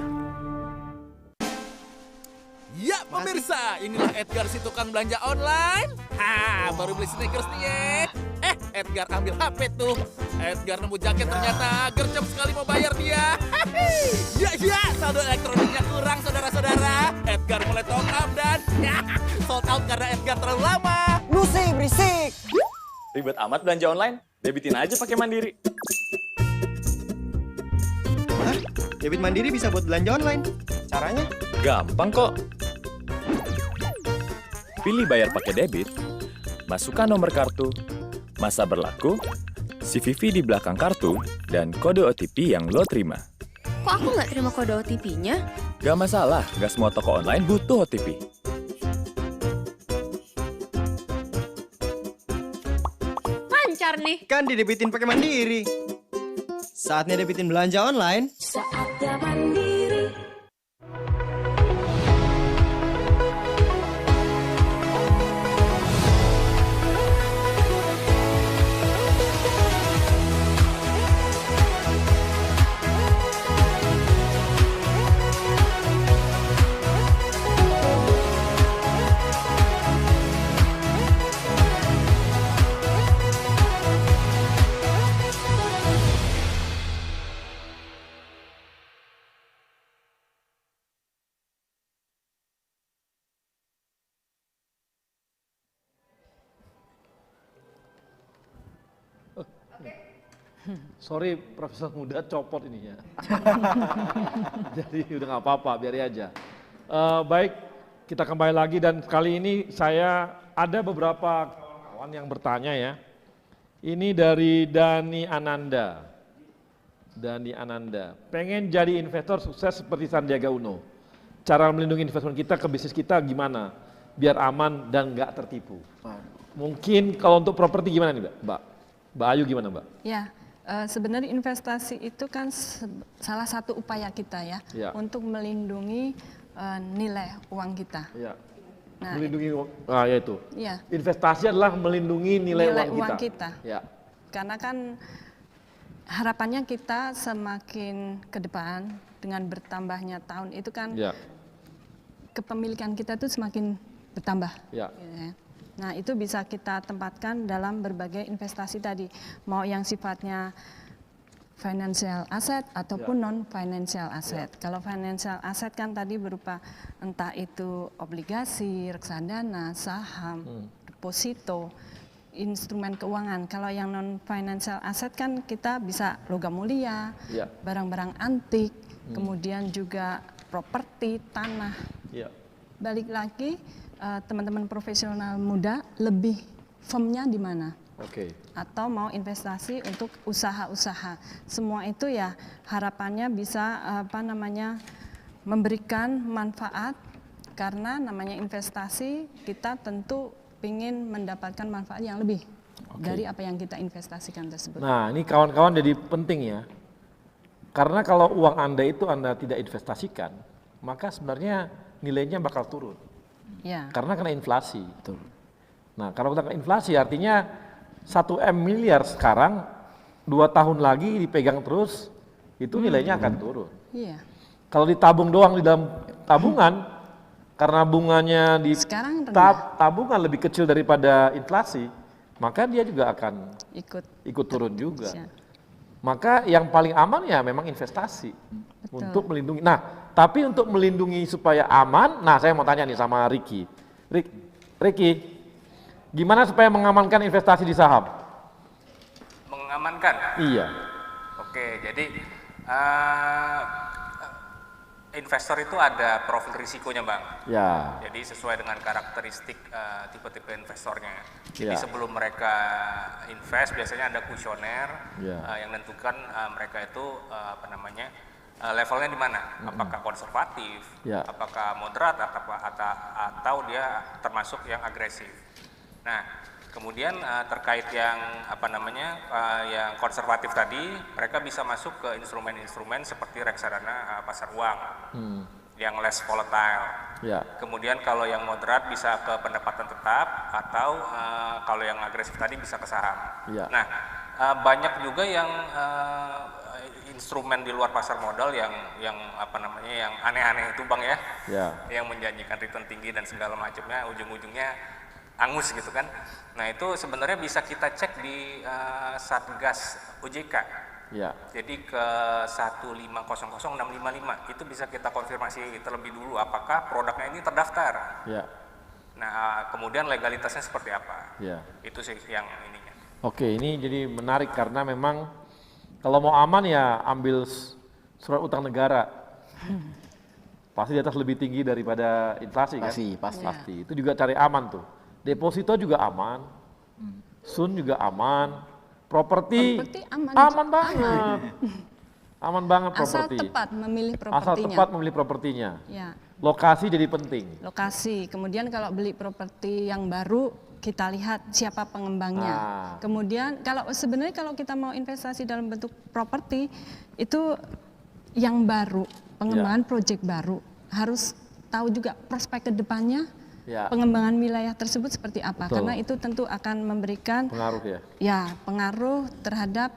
Ya pemirsa, inilah Edgar si tukang belanja online. Baru beli sneakers nih ya. Edgar ambil HP tuh. Edgar nemu jaket ternyata gercep sekali mau bayar dia. Ya, saldo elektroniknya kurang saudara-saudara. Edgar mulai top up dan sold out karena Edgar terlalu lama. Musik berisik. Ribet amat belanja online? Debitin aja pakai Mandiri. Hah? Debit Mandiri bisa buat belanja online? Caranya? Gampang kok. Pilih bayar pakai debit, masukkan nomor kartu, masa berlaku, CVV di belakang kartu, dan kode OTP yang lo terima. Kok aku nggak terima kode OTP-nya? Gak masalah, gak semua toko online butuh OTP. Lancar nih. Kan didebitin pakai Mandiri. Saatnya debitin belanja online. Saatnya Mandiri. Sorry, Profesor muda copot ininya. Jadi udah nggak apa-apa, biar aja. Baik, kita kembali lagi dan kali ini saya ada beberapa kawan-kawan yang bertanya ya. Ini dari Dani Ananda. Dani Ananda, pengen jadi investor sukses seperti Sandiaga Uno. Cara melindungi investment kita ke bisnis kita gimana? Biar aman dan nggak tertipu. Mungkin kalau untuk properti gimana nih Mbak? Mbak Ayu gimana Mbak? Ya. Sebenarnya investasi itu kan salah satu upaya kita ya, untuk melindungi nilai uang kita. Ya. Nah, melindungi ya itu. Ya. Investasi adalah melindungi nilai uang kita. Ya. Karena kan harapannya kita semakin ke depan dengan bertambahnya tahun itu kan kepemilikan kita tuh semakin bertambah. Ya. Ya. Nah, itu bisa kita tempatkan dalam berbagai investasi tadi, mau yang sifatnya financial asset ataupun non-financial asset. Kalau financial asset kan tadi berupa entah itu obligasi, reksadana, saham, deposito, instrumen keuangan. Kalau yang non-financial asset kan kita bisa logam mulia, barang-barang antik, kemudian juga properti, tanah. Balik lagi, teman-teman profesional muda lebih firmnya di mana? Atau mau investasi untuk usaha-usaha. Semua itu ya harapannya bisa memberikan manfaat, karena namanya investasi kita tentu ingin mendapatkan manfaat yang lebih dari apa yang kita investasikan tersebut. Nah, ini kawan-kawan jadi penting ya. Karena kalau uang Anda itu Anda tidak investasikan, maka sebenarnya nilainya bakal turun. Ya. Karena kena inflasi. Nah, kalau kita kena inflasi artinya 1 miliar sekarang 2 tahun lagi dipegang terus, itu nilainya akan turun. Iya. Kalau ditabung doang di dalam tabungan, karena bunganya di sekarang rendah. tabungan lebih kecil daripada inflasi, maka dia juga akan ikut turun juga. Ya. Maka yang paling aman ya memang investasi untuk melindungi. Nah, tapi untuk melindungi supaya aman, nah saya mau tanya nih sama Ricky. Ricky, gimana supaya mengamankan investasi di saham? Mengamankan? Iya. Oke, jadi investor itu ada profil risikonya, Bang. Ya. Jadi sesuai dengan karakteristik tipe-tipe investornya. Jadi Ya. sebelum mereka invest biasanya ada kuesioner Ya. yang menentukan mereka itu levelnya di mana? Apakah konservatif, Ya. apakah moderat, atau dia termasuk yang agresif. Nah, kemudian terkait yang yang konservatif tadi, mereka bisa masuk ke instrumen-instrumen seperti reksadana pasar uang yang less volatile. Ya. Kemudian kalau yang moderat bisa ke pendapatan tetap, atau kalau yang agresif tadi bisa ke saham. Ya. Nah, banyak juga yang instrumen di luar pasar modal yang aneh-aneh itu, Bang ya. Ya. Yang menjanjikan return tinggi dan segala macamnya, ujung-ujungnya angus gitu kan. Nah, itu sebenarnya bisa kita cek di Satgas OJK. Ya. Jadi ke 1500655 itu bisa kita konfirmasi terlebih dulu apakah produknya ini terdaftar. Ya. Nah, kemudian legalitasnya seperti apa. Ya. Itu sih yang ininya. Oke, ini jadi menarik karena memang kalau mau aman ya ambil surat utang negara. Pasti di atas lebih tinggi daripada inflasi kan? Pasti. Itu juga cari aman tuh. Deposito juga aman. Sun juga aman. Properti aman banget. Aman banget properti. Asal tepat memilih propertinya. Asal tepat memilih propertinya. Ya. Lokasi jadi penting. Lokasi. Kemudian kalau beli properti yang baru, kita lihat siapa pengembangnya. Kemudian sebenarnya kalau kita mau investasi dalam bentuk properti itu yang baru, pengembangan proyek baru, harus tahu juga prospek ke depannya. Pengembangan wilayah tersebut seperti apa? Betul. Karena itu tentu akan memberikan pengaruh pengaruh terhadap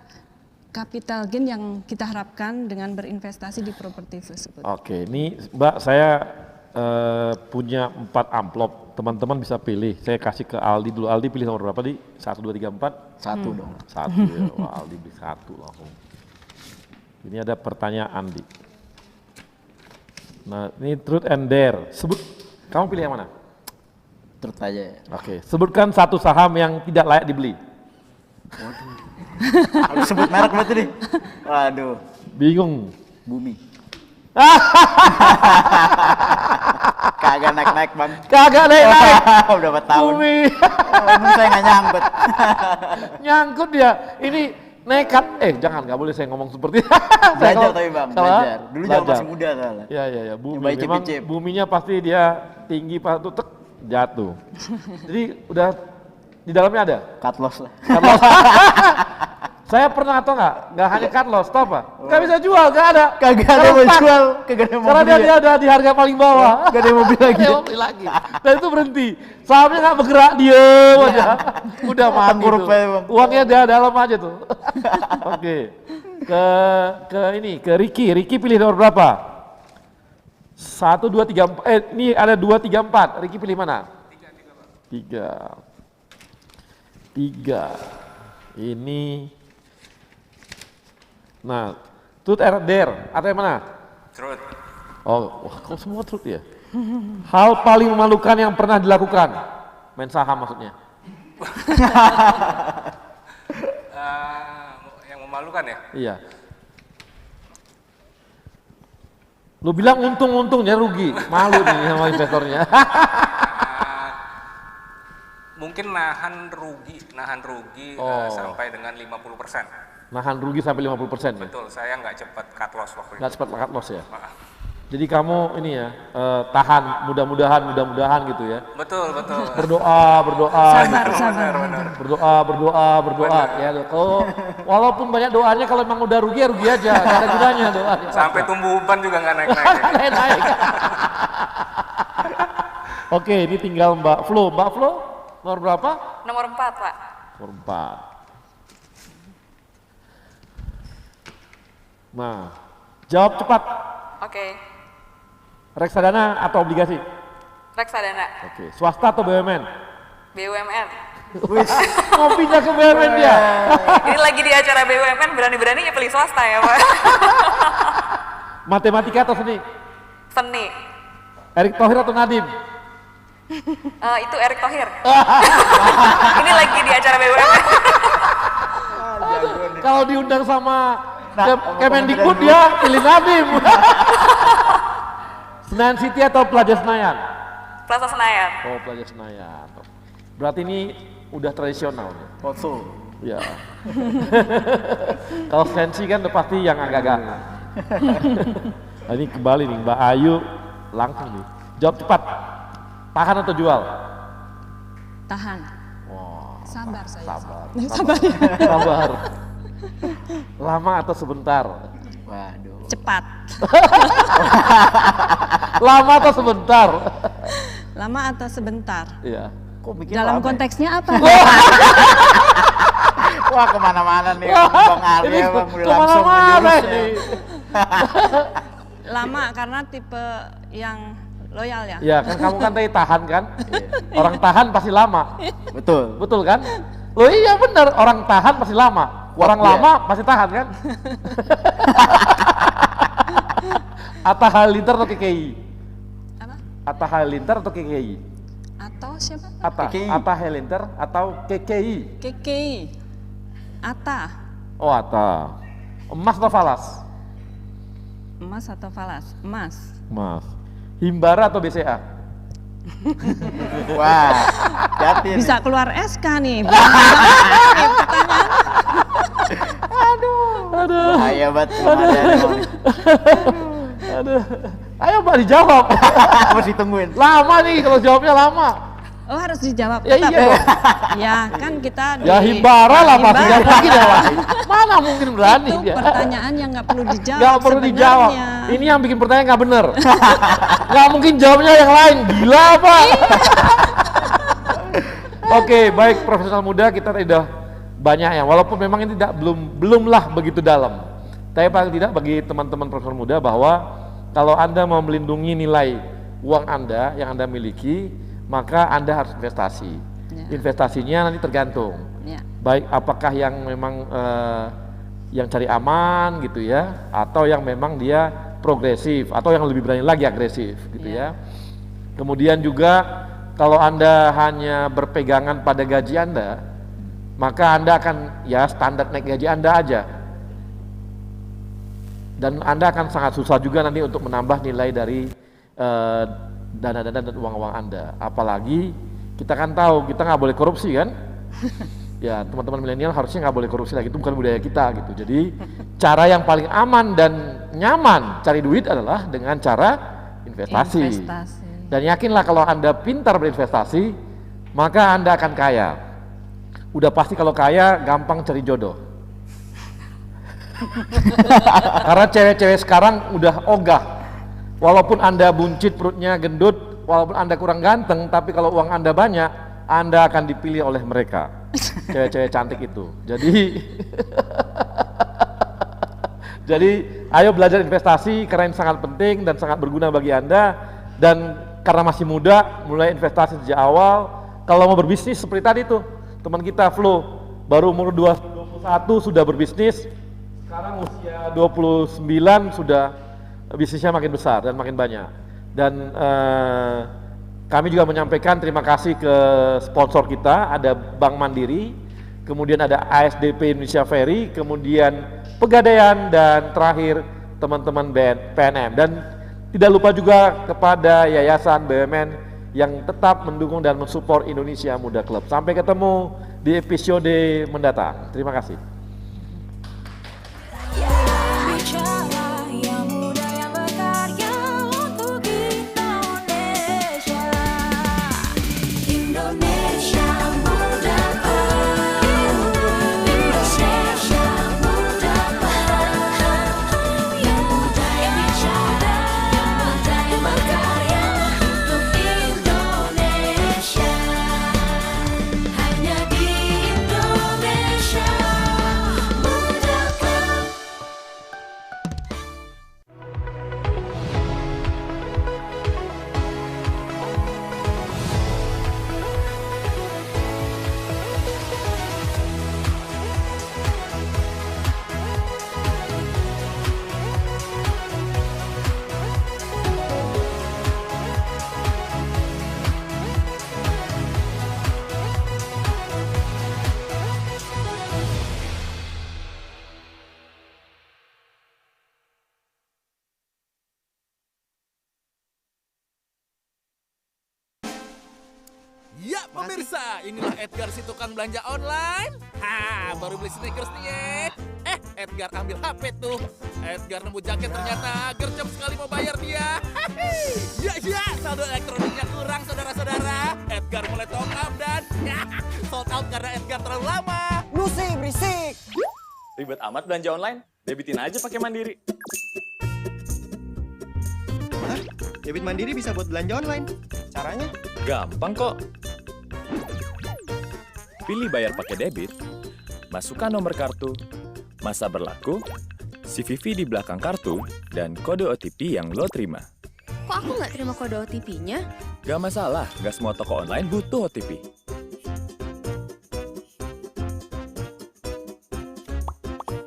capital gain yang kita harapkan dengan berinvestasi di properti tersebut. Oke, ini Mbak saya punya 4 amplop. Teman-teman bisa pilih. Saya kasih ke Aldi dulu. Aldi pilih nomor berapa di? 1, 2, 3, 4? 1 dong. 1 ya. Wah, Aldi pilih 1 langsung. Ini ada pertanyaan di. Nah, ini truth and dare. Kamu pilih yang mana? Truth aja ya. Oke, sebutkan satu saham yang tidak layak dibeli. Harus sebut merek berarti nih. Waduh. Bingung. Bumi. Kagak naik-naik, Bang. Kagak naik-naik. Udah 4 tahun. Bumi. Saya nggak nyangkut. Nyangkut dia. Ini nekat. Jangan, nggak boleh saya ngomong seperti itu. Belajar tapi Bang, belajar. Dulu zaman masih muda soalnya. Iya. Bumi. Memang buminya pasti dia tinggi, pas itu jatuh. Jadi udah di dalamnya ada? Cut loss lah. Cut loss. Saya pernah atau nggak hanya cut loss, tau apa? Nggak bisa jual, nggak ada. Kagak ada mau jual, kagak ada mau karena dia ada di harga paling bawah. Nggak ada mobil lagi. Nggak ada mobil lagi. Dan itu berhenti. Sahamnya nggak bergerak, diem aja. Udah mati tuh. Uangnya dia dalam aja tuh. Oke. Ke Ricky. Ricky pilih nomor berapa? 1, 2, 3, 4. Ini ada 2, 3, 4. Ricky pilih mana? 3. Ini. Nah, truth or dare, atau yang mana? Truth. Oh, wah, kok semua truth ya? Hal paling memalukan yang pernah dilakukan? Main saham maksudnya. Yang memalukan ya? Iya. Lu bilang untung-untungnya rugi, malu nih sama investornya. Mungkin nahan rugi sampai dengan 50%. Nahan rugi sampai 50% ya? Betul, saya nggak cepat cut loss waktu itu. Nggak cepat cut loss ya? Jadi kamu ini ya, tahan, mudah-mudahan gitu ya? Betul. Berdoa. Sabar. Berdoa. Ya, kalau walaupun banyak doanya, kalau memang udah rugi ya rugi aja, nggak ada gunanya doa. Sampai tumbuh uban juga nggak naik-naik. Oke, ini tinggal Mbak Flo. Mbak Flo, nomor berapa? Nomor 4, Pak. Nomor 4. Nah, jawab cepat. Oke. Reksadana atau obligasi? Reksadana. Oke, swasta atau BUMN? BUMN. Mau pindah ke BUMN dia. Ini lagi di acara BUMN, berani-beraninya pilih swasta ya Pak. Matematika atau seni? Seni. Erick Thohir atau Nadiem? Itu Erick Thohir. Ini lagi di acara BUMN. Kalau diundang sama Kemendikbud dia pilih Nadiem. Senayan City atau Plaza Senayan? Plaza Senayan. Oh, Plaza Senayan. Berarti ini udah tradisional nih. Foto. Ya. Kalau sensi kan udah pasti yang agak-agak. Nah, ini kembali nih Mbak Ayu langsung nih. Jawab cepat. Tahan atau jual? Tahan. Wah, Sabar saya. Sabar. Sabar. Sabar. Lama atau sebentar? Waduh. Cepat. Lama atau sebentar? Lama atau sebentar? Iya. Dalam konteksnya apa? Wah, kemana-mana nih Bang Arya, Bang udah langsung menjurus ya. Lama karena tipe yang loyal ya? Ya kan kamu kan tadi tahan kan? Orang tahan pasti lama. Betul. Betul kan? Loh iya bener, orang tahan pasti lama. Orang lama pasti tahan kan? Atta Halilintar atau KKI? Apa? Atta Halilintar atau KKI? Atau siapa? Atta Halilintar atau KKI? KKI. Atta. Oh Atta. Emas atau falas? Emas atau falas? Emas. Emas. Himbara atau BCA? Wah, hati bisa keluar SK nih. Aduh. Bahaya banget. Aduh. Ayo Mbak dijawab. Harus ditungguin. Lama nih kalau jawabnya lama. Oh harus dijawab. Ya iya dong. Ya kan kita ya Himbara lah pasti nggak mungkin ya lah. Mana mungkin berani itu dia. Pertanyaan yang nggak perlu dijawab. Nggak perlu dijawab. Ini yang bikin pertanyaan nggak bener. Nggak mungkin jawabnya yang lain. Gila apa? Oke, baik profesional muda kita sudah banyak ya. Walaupun memang ini belumlah begitu dalam. Tapi paling tidak bagi teman-teman profesional muda bahwa kalau Anda mau melindungi nilai uang Anda yang Anda miliki, maka Anda harus investasi. Investasinya nanti tergantung. Baik apakah yang memang yang cari aman gitu ya, atau yang memang dia progresif, atau yang lebih berani lagi agresif gitu ya. Kemudian juga kalau Anda hanya berpegangan pada gaji Anda, maka Anda akan ya standar naik gaji Anda aja. Dan Anda akan sangat susah juga nanti untuk menambah nilai dari dana-dana dan uang-uang Anda. Apalagi kita kan tahu kita nggak boleh korupsi kan? Ya teman-teman milenial harusnya nggak boleh korupsi lagi, itu bukan budaya kita gitu. Jadi cara yang paling aman dan nyaman cari duit adalah dengan cara investasi. Dan yakinlah kalau Anda pintar berinvestasi, maka Anda akan kaya. Udah pasti kalau kaya gampang cari jodoh. Karena cewek-cewek sekarang udah ogah. Walaupun Anda buncit perutnya, gendut, walaupun Anda kurang ganteng, tapi kalau uang Anda banyak, Anda akan dipilih oleh mereka. Cewek-cewek cantik itu. Jadi ayo belajar investasi karena ini sangat penting dan sangat berguna bagi Anda. Dan karena masih muda, mulai investasi sejak awal. Kalau mau berbisnis seperti tadi tuh, teman kita Flo, baru umur 21 sudah berbisnis. Sekarang usia 29 sudah bisnisnya makin besar dan makin banyak. Dan kami juga menyampaikan terima kasih ke sponsor kita, ada Bank Mandiri, kemudian ada ASDP Indonesia Ferry, kemudian Pegadaian, dan terakhir teman-teman PNM. Dan tidak lupa juga kepada Yayasan BUMN yang tetap mendukung dan mensupport Indonesia Muda Club. Sampai ketemu di episode mendatang. Terima kasih. Hanya di Indonesia. Ya pemirsa, inilah Edgar si tukang belanja online. Baru beli sneakers nih ya. Edgar ambil HP tuh. Edgar nemu jaket ternyata gercep sekali mau bayar dia. Ya, saldo elektroniknya kurang saudara-saudara. Edgar mulai top up dan sold out karena Edgar terlalu lama. Musik berisik. Ribet amat belanja online? Debitin aja pakai Mandiri. Hah? Debit Mandiri bisa buat belanja online? Caranya? Gampang kok. Pilih bayar pakai debit, masukkan nomor kartu, masa berlaku, CVV di belakang kartu, dan kode OTP yang lo terima. Kok aku nggak terima kode OTP-nya? Gak masalah, gak semua toko online butuh OTP.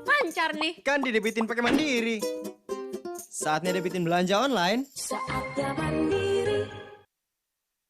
Lancar nih. Kan didebitin pakai Mandiri. Saatnya debitin belanja online. Saatnya Mandiri.